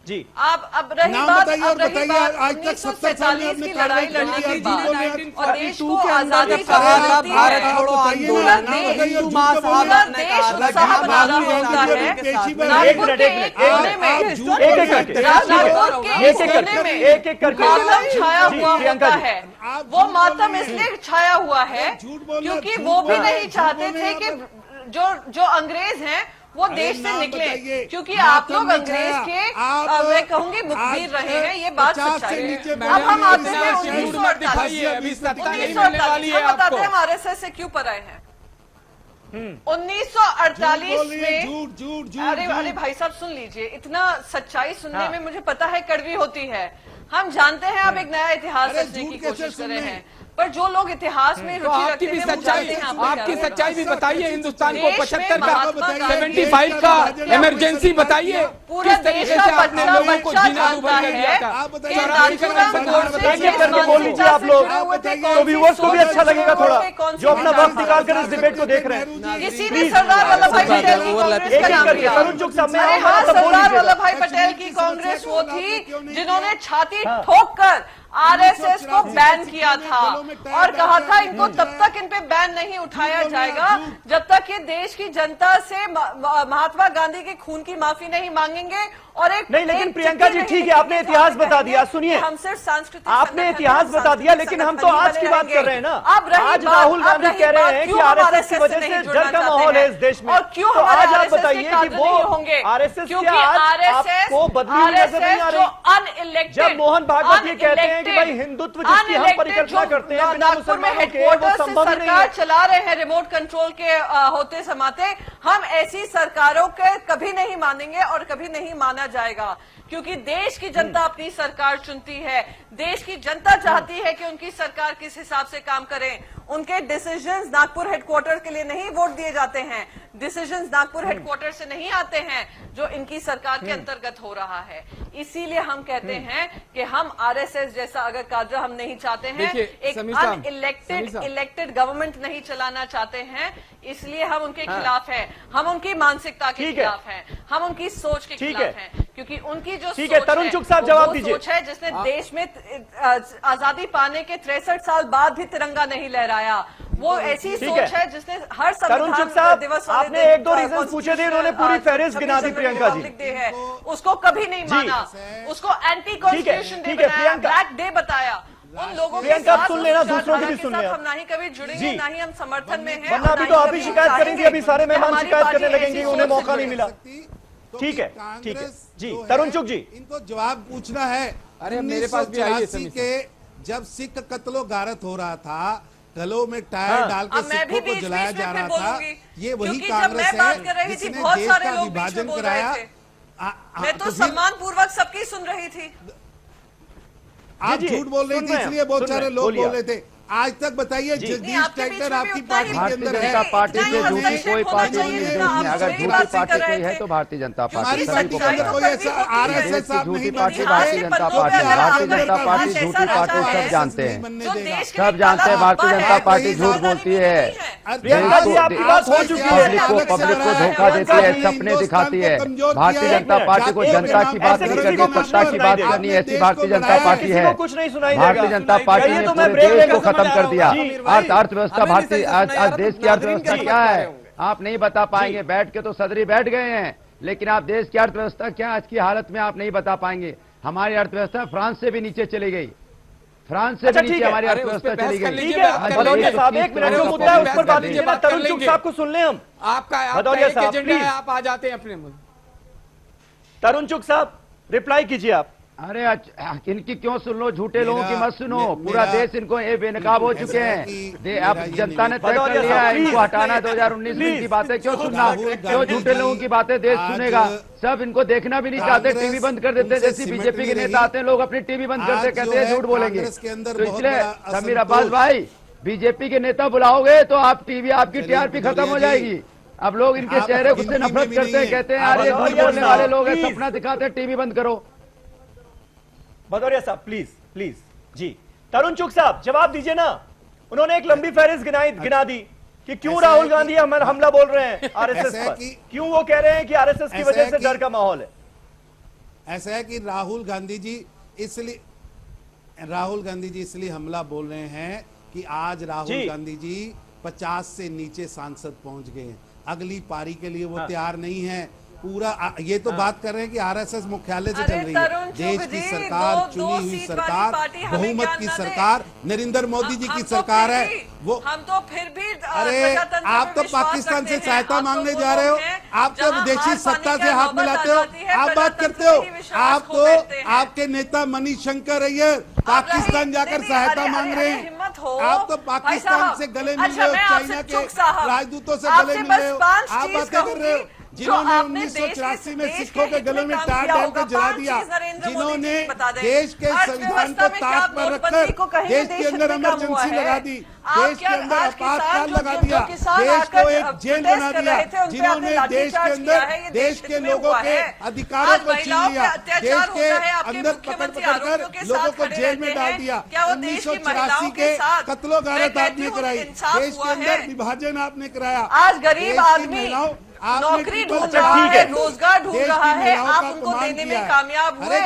जी। अब रही नाम बात, बताइए और बताइए आज तक 70 साल में आपने लड़ाई लड़ने के बाद और देश को आजादी भारत छोड़ो आंदोलन छाया हुआ होता है, वो मातम इसलिए छाया हुआ है क्योंकि वो भी नहीं चाहते थे कि जो अंग्रेज हैं वो देश से निकले, क्योंकि आप लोग अंग्रेज के मैं कहूंगी मुखबिर रहे हैं, ये बात सच्चाई है। अब हम आते हैं 1948 बताते हैं हम आरएसएस से क्यों पर आए हैं। 1948 में अरे भाई साहब सुन लीजिए, इतना सच्चाई सुनने में मुझे पता है कड़वी होती है, हम जानते हैं आप एक नया इतिहास रचने की कोशिश कर रहे हैं, पर जो लोग इतिहास में रुचि रखते हैं वो जानते हैं। आपकी सच्चाई भी बताइए, हिंदुस्तान को 75 का 75 का इमरजेंसी बताइए, पूरे देश का बच्चा जानता है कि नाथूराम गोडसे एक करके बोल लीजिए आप लोग, तो व्यूअर्स को भी अच्छा लगेगा थोड़ा, जो अपना वक्त निकाल कर इस डिबेट को देख रहे हैं। किसी ने सरदार वल्लभ भाई पटेल की कांग्रेस का नाम लिया। अरे हाँ, सरदार वल्लभ भाई पटेल की कांग्रेस वो थी जिन्होंने छाती ठोक कर आरएसएस को बैन किया था और कहा था इनको तब तक इन पे बैन नहीं उठाया जाएगा जब तक ये देश की जनता से महात्मा गांधी के खून की माफी नहीं मांगेंगे और एक नहीं, लेकिन एक प्रियंका जी चिट्ठी ठीक है, नहीं आपने लिखी थी, इतिहास आपने बता कहेंगे दिया। सुनिए, कि हम सिर्फ सांस्कृतिक आपने संगठन इतिहास हैं, बता दिया, सांस्कृतिक लेकिन हम तो संगठन ही आज की बने बात कर रहेंगे। रहे हैं ना। अब रही आज बात- राहुल अब गांधी रही कह रहे बात, हैं कि क्यों हम आरएसएस की RSS वजह से से नहीं डर जुड़ना का चाहते माहौल है हैं? इस देश में। और क्यों तो हमारे आज आप RSS के बताइए कि काबिल वो नहीं होंगे? आरएसएस क्योंकि क्या आज RSS आपको बदली हुई नजर नहीं आ जो रही? अनइलेक्टेड, जब मोहन भागवत ये कहते हैं कि भाई हिंदुत्व जिसकी हम परिकल्पना करते हैं बिना मुसलमानों के, वो संभव ही नहीं है। सरकार चला रहे हैं रिमोट कंट्रोल के होते समाते, हम ऐसी सरकारों के कभी नहीं मानेंगे और कभी नहीं माना जाएगा, क्योंकि देश की जनता अपनी सरकार चुनती है। देश की जनता चाहती है कि उनकी सरकार किस हिसाब से काम करे। उनके डिसीजंस नागपुर हेडक्वार्टर के लिए नहीं वोट दिए जाते हैं, डिसीजंस नागपुर हेडक्वार्टर से नहीं आते हैं, जो इनकी सरकार के अंतर्गत हो रहा है। इसीलिए हम कहते हैं कि हम आरएसएस जैसा अगर कायदा हम नहीं चाहते हैं, एक इलेक्टेड गवर्नमेंट नहीं चलाना चाहते हैं, इसलिए हम उनके खिलाफ हैं। हम उनकी मानसिकता के खिलाफ हैं, हम उनकी सोच के खिलाफ हैं, क्योंकि उनकी जो सोच है, तरुण चुग साहब जवाब दीजिए। सोच है जिसने देश में आजादी पाने के 63 साल बाद भी तिरंगा नहीं लहराया। वो ऐसी सोच है जिसने हर संविधान दिवस आपने एक दो रीजन पूछे थे, उन्होंने पूरी फहरिस्त गिना दी प्रियंका जी। डे है, उसको कभी नहीं माना, उसको एंटी कॉन्स्टिट्यूशन डे बताया, ब्लैक डे बताया। उन लोगों के साथ सुन लेना, दूसरों की भी सुन लेना। हम ना ही कभी जुड़ेंगे, ना ही हम समर्थन में हैं। वरना अभी तो आप ही शिकायत करेंगे, अभी सारे मेहमान शिकायत करने लगेंगे, उन्हें मौका नहीं मिला। ठीक है, ठीक है जी। तरुण चुग जी, इनको जवाब पूछना है। अरे मेरे पास भी आइए समीर के जब सिख कत्लो गारत हो रहा था, गलों में टायर डाल के सिखों को जलाया जा रहा था, ये वही कांग्रेस है जिसने देश का विभाजन कराया। मैं तो सम्मान पूर्वक सबकी सुन रही थी। आप झूठ बोल रही थी, इसलिए बहुत सारे लोग बोल रहे थे। आज तक बताइए, जगदीश ट्रैक्टर आपकी पार्टी के अंदर है? जनता पार्टी से झूठी कोई पार्टी नहीं है देश में। अगर झूठी पार्टी कोई है तो भारतीय जनता पार्टी। सभी को पता कोई ऐसा आरएसएस आप झूठी नहीं party Bharatiya Janata party. Bharatiya Janata party झूठी पार्टी सब जानते हैं, सब जानते हैं। भारतीय जनता पार्टी झूठ बोलती है, पब्लिक को धोखा देती है, सपने दिखाती है। भारतीय जनता पार्टी को जनता की बात नहीं करनी, सत्ता की बात करनी, ऐसी भारतीय जनता पार्टी है। भारतीय जनता पार्टी ने पूरे देश को खत्म कर दिया। अर्थव्यवस्था भारतीय आज देश की अर्थव्यवस्था क्या है आप नहीं बता पाएंगे। बैठ के तो सदरी बैठ गए हैं, लेकिन आप देश की अर्थव्यवस्था क्या आज की हालत में आप नहीं बता पाएंगे। हमारी अर्थव्यवस्था फ्रांस से भी नीचे चली गई, फ्रांस से भी नीचे हमारी अर्थव्यवस्था चली गई। तरुण चुग साहब को सुन लें हम। आपका एजेंडा है, आप आ जाते हैं अपने। तरुण चुग साहब रिप्लाई कीजिए आप। अरे इनकी क्यों सुन लो, झूठे लोगों की मत सुनो। पूरा देश इनको ये बेनकाब हो चुके हैं। अब जनता ने तय कर लिया है इनको हटाना। 2019 में इनकी बातें क्यों सुनना, क्यों झूठे लोगों की बातें देश सुनेगा। सब इनको देखना भी नहीं चाहते, टीवी बंद कर देते। जैसे बीजेपी के नेता आते हैं, लोग अपनी टीवी बंद करते, कहते हैं झूठ बोलेंगे। तो इसलिए समीर अब्बास भाई, बीजेपी के नेता बुलाओगे तो आप टीवी, आपकी टीआरपी खत्म हो जाएगी। अब लोग इनके चेहरे से नफरत करते हैं, कहते हैं यार ये झूठ बोलने वाले लोग हैं, सपना दिखाते हैं, टीवी बंद करो। भदौरिया साहब प्लीज प्लीज जी। तरुण चुग साहब जवाब दीजिए ना। उन्होंने एक लंबी फहरिस्त गिना दी कि क्यों राहुल गांधी हमला बोल रहे हैं आरएसएस पर, क्यों वो कह रहे हैं कि आरएसएस की वजह से डर का माहौल है। ऐसा है कि राहुल गांधी जी इसलिए हमला बोल रहे हैं कि आज राहुल गांधी जी 50 से नीचे सांसद पहुंच गए हैं। अगली पारी के लिए वो तैयार नहीं है। पूरा ये तो बात कर रहे हैं कि आरएसएस मुख्यालय से चल रही है। देश की सरकार, चुनी हुई सरकार, बहुमत की सरकार, नरेंद्र मोदी जी की सरकार है। वो हम तो फिर भी अरे आप तो पाकिस्तान से सहायता मांगने जा रहे हो, आप तो विदेशी सत्ता से हाथ मिलाते हो, आप बात करते हो। आप तो आपके neता मणिशंकर अय्यर पाकिस्तान जाकर सहायता मांग रहे हैं। आप तो पाकिस्तान से गले मिल रहे हो, चाइना के राजदूतों से गले मिल रहे हो, आप बातें कर रहे हो। जिन्होंने 1984 में सिखों के गले में टाट डाल कर जला दिया, जिन्होंने देश के संविधान को ताक पर रखकर देश के अंदर इमरजेंसी लगा दी, देश के अंदर आपातकाल लगा दिया, देश को एक जेल बना दिया, जिन्होंने देश के अंदर देश के लोगों के अधिकारों को छीन लिया, देश के अंदर पकड़ कर लोगों को जेल में डाल दिया। 1984 के कत्लो गारत आपने कराई, देश के अंदर विभाजन आपने कराया। आज गरीब आदमी नौकरी ढूंढ रहा है, रोजगार ढूंढ रहा है, आप उनको देने में कामयाब हुए।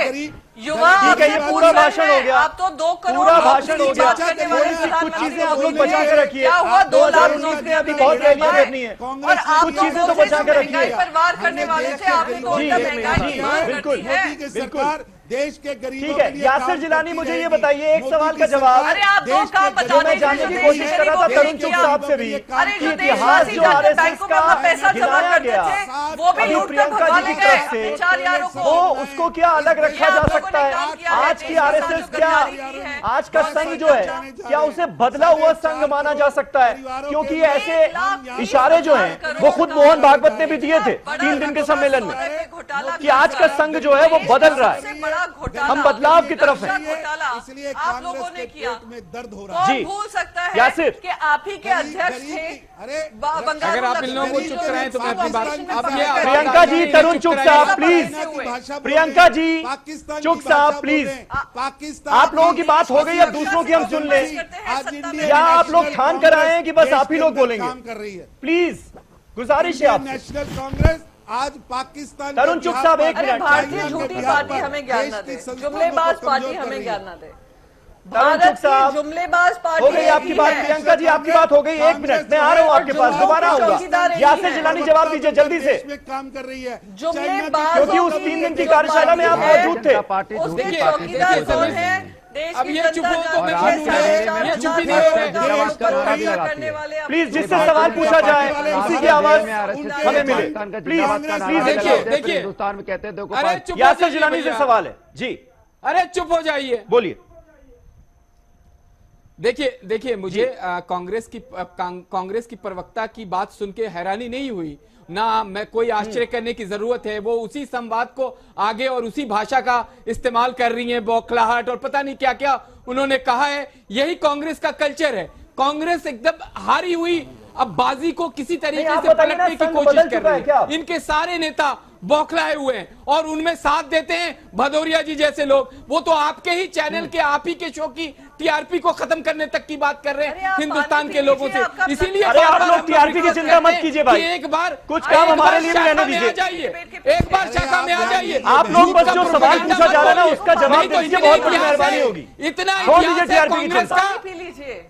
युवा ठीक है, ये आपसे पूरा पूछ रहे भाषण हैं, हो गया। आप तो 2 करोड़ पूरा लोग भाषण की हो गया। बात करने वाले कुछ प्रधानमंत्री चीजें आप लोग मोदी बचा जी। के रखिए। क्या हुआ 2 लाख कुछ नौकरियां अभी भी बहुत नहीं रैलियां दे करनी है। पाए। और आप कुछ तो चीजें तो बोलते बचा थे के रखिए। महंगाई पर वार करने वाले थे, आपने तो उल्टा महंगाई की बात बिल्कुल करती है। मोदी की सरकार देश के गरीबों ठीक है, के लिए यासिर काम जिलानी करती मुझे ये रहेगी। बताइए एक मोदी सवाल की का जवाब। अरे आप दो देश के काम गरीबों बताने मैं थे जानने जो की देश कोशिश के कर रहा था गरीबों के तरुण लिए चुग किया। साहब से भी अरे कि जो इतिहास देशवासी जो जाकर आरएसएस बैंकों में का अपना पैसा जमा गिनाया करते गया, थे, वो भी अभी लूट कर प्रियंका भगवा जी ले की गए तरफ से अपने 4 यारों वो को। उसको क्या अलग रखा जा सकता है? आज की आरएसएस क्या, आज का संघ जो है क्या उसे बदला हुआ संघ माना जा सकता है? क्योंकि ऐसे इशारे जो हैं वो खुद मोहन भागवत ने भी दिए थे 3 दिन के सम्मेलन में कि आज का संघ जो है वो बदल रहा है, हम बदलाव की तरफ हैं। इसलिए आप लोगों कांग्रेस ने के किया। पेट में दर्द हो रहा है। जी। कौन भूल सकता है यासिर। कि आप ही के अध्यक्ष थे अरे अगर आप इन लोगों को चुप कराएं तो मैं अपनी बात अब ये प्रियंका जी, तरुण चुग साहब प्लीज, भाषा प्रियंका जी पाकिस्तान चुग की साहब भाषा प्लीज, बोल रहे हैं। पाकिस्तान आप लोगों की बात हो गई या दूसरों की हम सुन लें? आज इंडियन या आप लोग नेशनल ठान कर आए हैं कि बस देश आप ही के लोग अंदर बोलेंगे? काम कर रही है। प्लीज गुजारिश है इंडियन आपसे। नेशनल कांग्रेस आज पाकिस्तान के तरुण चुग बिहार साहब, पर- एक अरे मिनट। भारतीय चाइना के झूठी बिहार पार्टी पर हमें ज्ञान देश न की दे, संस्थानों जुमलेबाज को पार्टी कमजोर कर हमें रही ज्ञान है। न दे। तरुण चुग भारत साहब, की जुमलेबाज पार्टी हो गई आपकी बात है। प्रियंका जी, आपकी बात हो गई। 1 मिनट, मैं आ रहा हूं आपके पास, दोबारा आऊंगा। यासिर जिलानी जवाब दीजिए जल्दी से, देश में काम कर रही है। जुमलेबाज क्योंकि उस 3 दिन की कार्यशाला में आप मौजूद थे। उसके देखिए, चौकीदार देखिए, कौन समय- है? देश अब की ये चुप जनता हो तो का मैं विजय चुप साढ़े नहीं, चार ये चुप ही हजार नहीं होते। का जवाब उसको करना पूरा लगाती करने है। वाले प्लीज जिससे ये सवाल भारत पूछा जनता जाए पार्टी उसी की वाले आवाज में RSS हमें मिले। पाकिस्तान का प्लीज जिंदाबाद का नारा प्लीज देखिए, लगाते हैं, फिर देखिए। हिंदुस्तान में कहते हैं देखो अरे पाकिस्तान- चुप हो यासिर जाइए जिलानी से भैया। सवाल है जी, अरे चुप हो जाइए। बोलिए। देखिए मुझे कांग्रेस की प्रवक्ता की बात सुन के हैरानी नहीं हुई ना, मैं कोई आश्चर्य करने की जरूरत है। वो उसी संवाद को आगे और उसी भाषा का इस्तेमाल कर रही हैं, बौखलाहट और पता नहीं क्या क्या उन्होंने कहा है। यही कांग्रेस का कल्चर है। कांग्रेस एकदम हारी हुई अब बाजी को किसी तरीके आप से बताइए ना, पलटने की संघ कोशिश बदल कर चुका है रही क्या? है। इनके सारे नेता बौखलाए हुए हैं और उनमें साथ देते हैं भदौरिया जी जैसे लोग। वो तो आपके ही चैनल के, आप ही के शो की टीआरपी को खत्म करने तक की बात कर रहे अरे हैं आप हिंदुस्तान पानी के पी लोगों लीजिए, से। आपका इसीलिए अरे आप बार-बार लोग हम टीआरपी की रिक्वेस्ट चिंता करते मत हैं कीजिए भाई। कि एक बार कुछ काम हमारे लिए भी शाखा रहने में आ दीजिए। जाइए, एक बार शाखा में आ जाइए। आप लोग बस जो सवाल पूछा जा रहा है ना उसका जवाब नहीं दे तो दीजिए, इतने बहुत बड़ी इतिहास मेहरबानी है, होगी। इतना छोड़ दीजिए इतिहास है TRP की कांग्रेस चिंता। का। पानी पी लीजिए।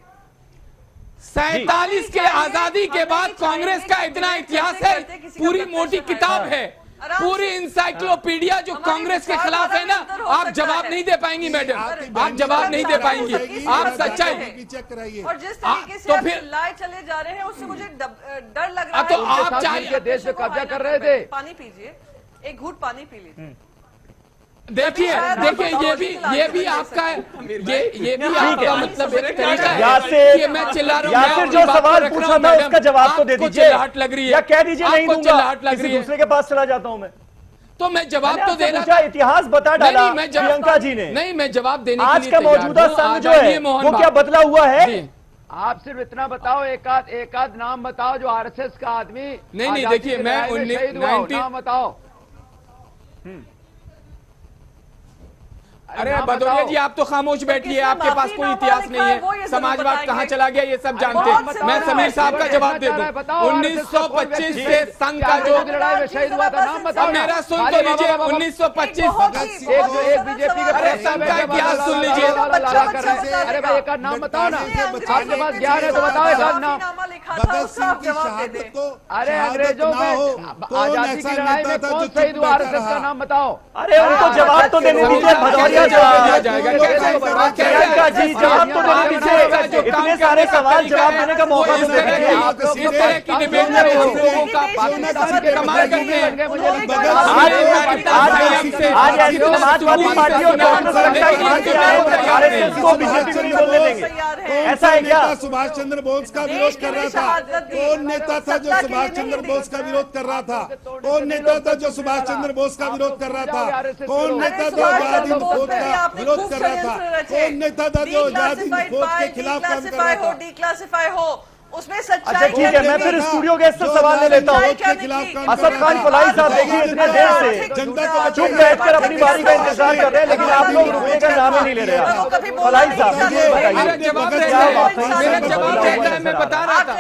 47 के आजादी के बाद कांग्रेस का इतना इतिहास है, पूरी मोटी किताब है, पूरी इंसाइक्लोपीडिया जो कांग्रेस के खिलाफ है ना। आप जवाब नहीं दे पाएंगी मैडम, आप जवाब नहीं दे पाएंगी। आप सच्चाई और जिस तरीके से तो आप फिर चिल्लाए चले जा रहे हैं उससे मुझे डर लग रहा है। तो आप चाहिए देश पे कब्जा कर रहे थे। पानी पीजिए, एक घूंट पानी पी लीजिए। देखिए ये भी आपका ये भी आपका मतलब एक तरीका है यासिर, कि मैं चिल्ला रहा हूं, यासिर मैं जो अपनी बात को सवाल रख रहा पूछा हूं, था मैडम। उसका जवाब तो दे आपको दीजिए, चिल्लाहट लग रही है या कह दीजिए नहीं आपको दूंगा, चिल्लाहट लग किसी रही है। दूसरे के पास चला जाता हूं मैं। तो मैं जवाब मैंने तो आपसे दे रहा पूछा, था। इतिहास बता डाला नहीं, मैं जवाब- प्रियंका जी ने। नहीं, मैं जवाब देने के आज लिए का तैयार मौजूदा हूं। संघ जो आदरणीय है मोहन वो क्या बाबू। बदला हुआ है? जी। आप सिर्फ इतना बताओ, एक आध नाम बताओ जो आरएसएस का आदमी नहीं, आजादी देखिए, की मैं लड़ाई में 19 शहीद हुआ हो, 19 नाम बताओ। अरे नाम भदौरिया बताओ। जी आप तो खामोश बैठिए, किसने आपके पास माफी कोई नामा इतिहास लिखा नहीं है, वो ये है। जरूर समाजवाद बताएंगे। कहाँ चला गया ये सब जानते बहुत हैं। से मैं लोग समीर हैं। साहब का जवाब दे दूं। बताओ, 1925 से संघ का जो लड़ाई में शहीद हुआ था, नाम बताओ। अब मेरा सुन तो लीजिए, 1925 एक बीजेपी का अरे सबका इतिहास सुन लीजिए। अरे भाई एक आध नाम बताओ ना, आपके पास ज्ञान है तो बताओ एक आध नाम। भगत सिंह की शहादत को अरे शहादत अंग्रेजों ना हो, में कौन आजादी ऐसा की लड़ाई नेता में था कौन जो शहीद चुप हुआ, बैठा आरएसएस का रहा? नाम बताओ। अरे उनको जवाब तो देने दीजिए, भदौरिया जवाब। प्रियंका जी जवाब तो देने दीजिए, इतने सारे सवाल जवाब देने का मौका तो दे दीजिए। इस तरह की डिबेट में लोगों का पाकिस्तान के कमाल करते हैं। आज ऐसी समाजवादी पार्टी और कांग्रेस लगता है मान के आए हैं, आरएसएस को बीजेपी को नहीं बोलने देंगे। ऐसा है क्या? सुभाष चंद्र बोस का विरोध कर रहा था। कौन नेता था जो सुभाष चंद्र बोस का विरोध कर रहा था? कौन नेता था जो सुभाष चंद्र बोस का विरोध कर रहा था? कौन नेता था जो आजाद हिंद फौज का विरोध कर रहा था? कौन नेता था जो आजाद हिंद फौज के खिलाफ काम कर रहा था? डिक्लासिफाई हो उसमें अच्छा सच्चाई ठीक है, मैं फिर स्टूडियो गेस्ट से सवाल ले लेता हूँ। असद खान फलाई साहब देखिए इतने देर से चुप बैठकर अपनी बारी का इंतजार कर रहे हैं, लेकिन आप लोग रुकने का नाम ही नहीं ले रहे हैं। फलाई साहब मुझे बताइए, मैं बता रहा था।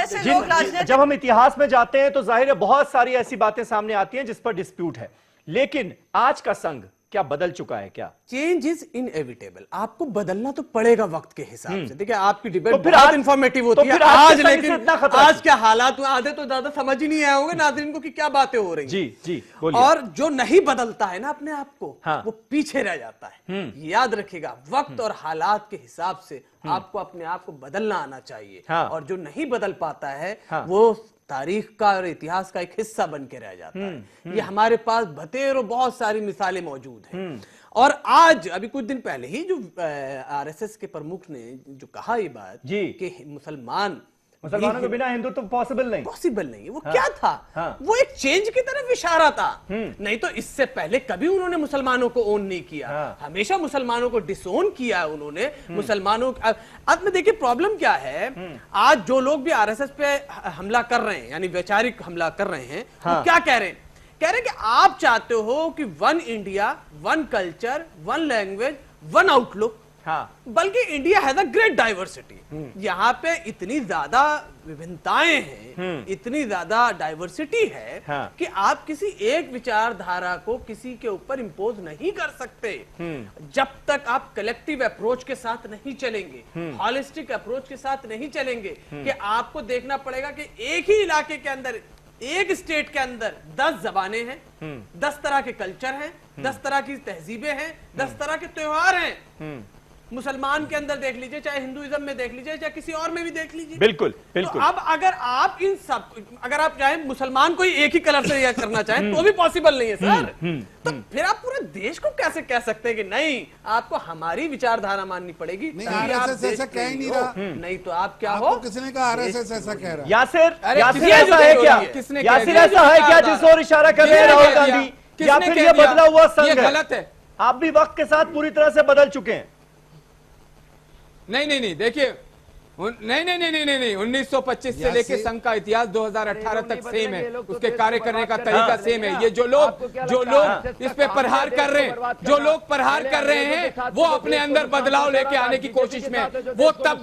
जब हम इतिहास में जाते हैं तो जाहिर है बहुत सारी ऐसी बातें सामने आती हैं जिस पर डिस्प्यूट है, लेकिन आज का संघ क्या बदल चुका है क्या? चेंज इज इनएविटेबल, आपको बदलना तो पड़ेगा वक्त के हिसाब से। देखिए आपकी डिबेट तो फिर बहुत आज- इंफॉर्मेटिव तो होती है फिर आज आज, के समय से लेकिन इतना खतरा आज क्या हालात हुए आधे तो ज्यादा समझ ही नहीं आए होंगे नाज़रीन को कि क्या बातें हो रही हैं। जी जी बोलिए। और जो नहीं बदलता है ना अपने आप को, हाँ। वो पीछे रह जाता है। याद रखिएगा, वक्त और हालात के हिसाब से आपको अपने आप को बदलना आना चाहिए। हाँ। और जो नहीं बदल पाता है हाँ। वो तारीख का और इतिहास का एक हिस्सा बन के रह जाता है। ये हमारे पास बतेरों बहुत सारी मिसालें मौजूद हैं। और आज अभी कुछ दिन पहले ही जो आरएसएस के प्रमुख ने जो कहा ये बात जी। कि मुसलमानों के बिना हिंदुत्व पॉसिबल नहीं। पॉसिबल नहीं है, वो क्या था? हाँ। वो एक चेंज की तरफ इशारा था। नहीं तो इससे पहले कभी उन्होंने मुसलमानों को ओन नहीं किया। हाँ। हमेशा मुसलमानों को डिसोन किया है उन्होंने। मुसलमानों अब में देखिए प्रॉब्लम क्या है, आज जो लोग भी आरएसएस पे हमला कर रहे हैं, यानी वैचारिक हमला कर रहे हैं, हाँ। वो क्या कह रहे हैं? कह रहे हैं कि आप चाहते हो कि one India, one culture, one language, one outlook. हाँ। बल्कि India has a great diversity. यहाँ पे इतनी ज्यादा विभिन्नताएं हैं, इतनी ज्यादा डाइवर्सिटी है हाँ। कि आप किसी एक विचारधारा को किसी के ऊपर इंपोज नहीं कर सकते जब तक आप कलेक्टिव अप्रोच के साथ नहीं चलेंगे, हॉलिस्टिक अप्रोच के साथ नहीं चलेंगे। कि आपको देखना पड़ेगा कि एक ही इलाके के अंदर, एक स्टेट के अंदर 10 जबानें हैं, 10 तरह के कल्चर हैं, 10 तरह की तहजीबें हैं, 10 तरह के त्योहार हैं। मुसलमान के अंदर देख लीजिए, चाहे हिंदुइज्म में देख लीजिए, चाहे किसी और में भी देख लीजिए। बिल्कुल तो बिल्कुल। अब अगर आप इन सब, अगर आप चाहें मुसलमान को ही एक ही कलर से करना चाहें तो भी पॉसिबल नहीं है सर। तो फिर आप पूरे देश को कैसे कह सकते हैं कि नहीं, आपको हमारी विचारधारा माननी पड़ेगी? नहीं, तभी आप RSS देश ऐसा कह ही नहीं प्रेमी हो। रहा। नहीं तो आप क्या आपको हो? किसने कहा आरएसएस ऐसा कह रहा है? यासिर अरे यासिर किसने ऐसा कह है दिया? क्या? किसने कह यासिर दिया? ऐसा है क्या जिस ओर इशारा कर रहे हैं किसने राहुल कह दिया? गांधी? किसने या कह फिर ये दिया? बदला हुआ संघ ये है? गलत है। आप भी वक्त के साथ पूरी तरह से बदल चुके हैं। नहीं देखिए, नहीं 1925 से लेके संघ का इतिहास 2018 तक सेम है, उसके कार्य करने का तरीका सेम है। ये जो लोग इस पे प्रहार कर रहे हैं, जो लोग प्रहार कर रहे हैं, वो अपने अंदर बदलाव लेके आने की कोशिश में है। वो तब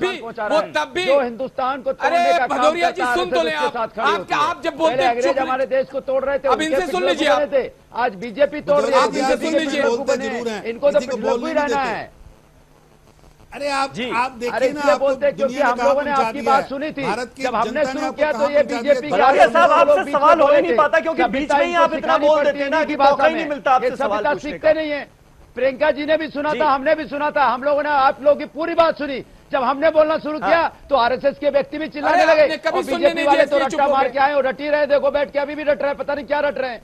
भी हिंदुस्तान को अरे भदौरिया जी सुन तो लें आप जब बोलते हैं चुप हमारे देश को तोड़ रहे थे, अब इनसे सुन लीजिए आप। आज बीजेपी तोड़ रही है। आप इनसे सुन लीजिए। बोलते जरूर हैं, इनको तो किसी को पिछले बोलने ही नहीं रहना देते। है। अरे आप जी। देखिए अरे ना, इसलिए आपको बोलते क्योंकि दुनिया ने हम कहाँ लोगों ने पहुंचा आपकी दिया बात है। सुनी थी। भारत की जब हमने जनता ने शुरू आपको किया तो कहाँ ये पहुंचा दिया? बीजेपी भदौरिया साहब आपसे बीच सवाल में हो ही बोले नहीं थे। पाता क्योंकि सभ्यता बीच में ही इनको आप इतना सिखानी बोल पड़ती देते हैं है ना इनकी कि भाषा मौका ही में। नहीं मिलता आपसे ये सवाल सभ्यता पूछने सीखते का। नहीं है। प्रियंका जी ने भी सुना जी। था, हमने भी सुना था, हम लोगों ने आप लोगों की पूरी बात सुनी। जब हमने बोलना शुरू किया तो आरएसएस के व्यक्ति भी चिल्लाने अरे लगे आपने कभी और सुनने बीजेपी नहीं वाले दिया, तो इसलिए चुप रट्टा हो मार गए। के आए और रट ही रहे, देखो बैठ के अभी भी रट रहे हैं, पता नहीं क्या रट रहे हैं।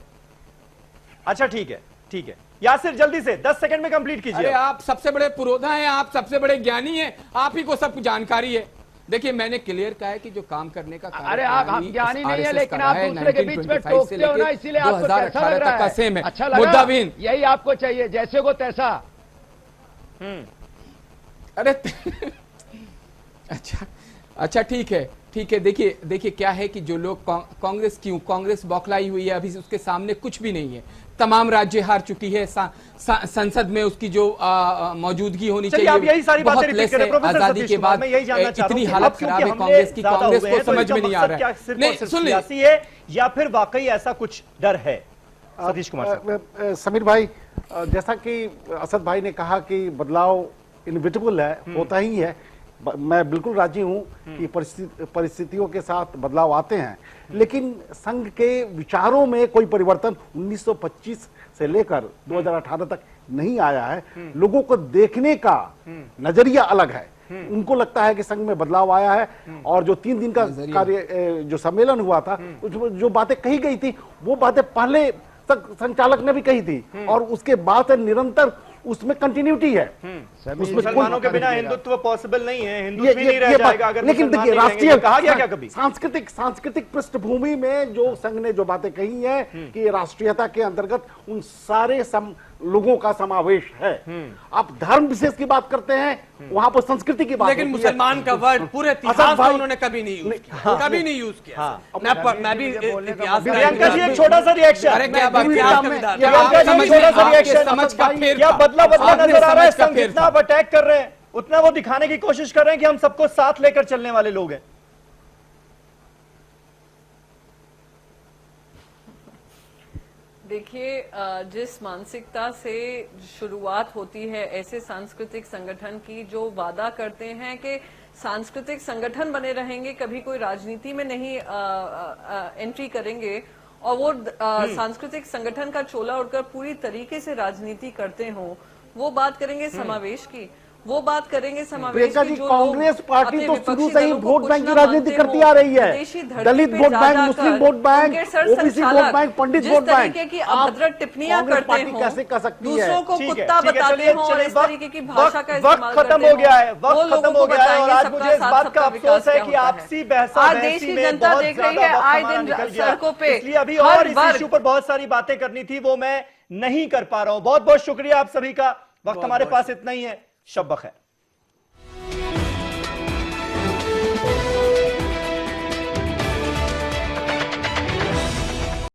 अच्छा ठीक है ठीक है। यासिर जल्दी से 10 सेकंड में कंप्लीट अरे कीजिए। आप सबसे बड़े पुरोधा हैं, आप सबसे बड़े ज्ञानी हैं, आप ही को सब जानकारी है। देखिए मैंने क्लियर कहा है कि जो काम करने का कार्य अरे आप हम ज्ञानी नहीं है, लेकिन आप दूसरे के बीच में टोकते हो ना, इसीलिए आपको कैसा लग रहा है? सेम है, अच्छा लगा? मुद्दाबिन। यही आपको चाहिए, जैसे को तैसा। अरे अच्छा ठीक है। देखिए क्या है कि जो लोग कांग्रेस बौखलाई हुई है, अभी उसके सामने कुछ भी नहीं है। तमाम राज्य हार चुकी है, संसद में उसकी जो मौजूदगी होनी चाहिए आप यही सारी बातें बहुत रिपीट लेस कर रहे है। हैं। प्रोफेसर आजादी सतीश के कुमार, बाद मैं यही जानना चाहता हूं इतनी कि हालत अब क्योंकि खराब है हमने कांग्रेस की, ज्यादा कांग्रेस हुए को हैं, तो समझ इसका में नहीं आ मकसद रहा क्या है। सिर्फ और नहीं सिर्फ सुन लीजिए, सियासी है या फिर वाकई ऐसा कुछ डर है? सतीश कुमार साहब। समीर भाई, जैसा कि असद भाई ने कहा कि बदलाव इनविटेबल है, होता ही है। मैं बिल्कुल राजी हूं कि परिस्थितियों के साथ बदलाव आते हैं, लेकिन संघ के विचारों में कोई परिवर्तन 1925 से लेकर 2018 तक नहीं आया है। लोगों को देखने का नजरिया अलग है। उनको लगता है कि संघ में बदलाव आया है, और जो 3 दिन का कार्य जो सम्मेलन हुआ था, उसमें जो बातें कही गई थी, वो बातें पहले संचालक ने भी कही थी, और उसके बाद से निरंतर उसमें कंटिन्यूटी है। मुसलमानों के बिना हिंदुत्व पॉसिबल नहीं है, हिंदुत्व भी नहीं रह जाएगा अगर लेकिन मुसलमान देखिए, नहीं रहेंगे। राष्ट्रीय कहा गया क्या कभी? सांस्कृतिक पृष्ठभूमि में जो संघ ने जो बातें कही है कि राष्ट्रीयता के अंतर्गत उन सारे लोगों का समावेश है। आप धर्म विशेष की बात करते हैं, वहां पर संस्कृति की बात लेकिन होती है। मुसलमान का वर्ड पूरे इतिहास में उन्होंने कभी नहीं यूज किया, कभी नहीं यूज किया। मैं भी इतिहास प्रियंका जी एक छोटा सा रिएक्शन। अरे क्या बात प्रियंका जी एक छोटा सा रिएक्शन। समझ का फेर क्या बदला आपने नजर आ रहा है? समझ का संघ फेर जितना आप अटैक कर रहे हैं उतना वो दिखाने की कोशिश कर रहे हैं कि हम सबको साथ लेकर चलने वाले लोग हैं। देखिए, जिस मानसिकता से शुरुआत होती है ऐसे सांस्कृतिक संगठन की, जो वादा करते हैं कि सांस्कृतिक संगठन बने रहेंगे, कभी कोई राजनीति में नहीं एंट्री करेंगे, और वो सांस्कृतिक संगठन का चोला उड़कर पूरी तरीके से राजनीति करते हो, वो बात करेंगे समावेश की, वो बात करेंगे समावेश प्रियंका की। जी, जो कांग्रेस लोग पार्टी अपने तो विपक्षी शुरू से ही दलों को वोट कुछ बैंक की ना राजनीति मानते करती हो, आ रही है। विदेशी धरती दलित पे वोट जा बैंक, जाकर मुस्लिम वोट बैंक, उनके सर ओबीसी वोट संचालक बैंक, पंडित जिस वोट बैंक, तरीके की आप अभद्र टिप्पणियां कांग्रेस करते पार्टी हो, कैसे कर सकती है? दूसरों को ठीक है, कुत्ता ठीक है, बताते चलिए, हो और चलिए, इस तरीके की भाषा का वक्त इस्तेमाल खत्म करते हो गया है, वो वक्त लोगों खत्म को हो गया है, और बताएंगे आज सबका मुझे इस साथ, बात का सबका विकास अफसोस है क्या कि होता है। आपसी बहसा आज देश बहसी की में जनता बहुत देख रही ज्यादा है, वक्त आए हमारा दिन निकल गया, सड़कों पे इसलिए अभी हर और इस वर्ग इश्यू पर बहुत सारी बातें करनी थी, वो मैं नहीं कर पा रहा हूं। बहुत बहुत शुक्रिया आप सभी का, वक्त हमारे पास इतना ही है। शब बखैर।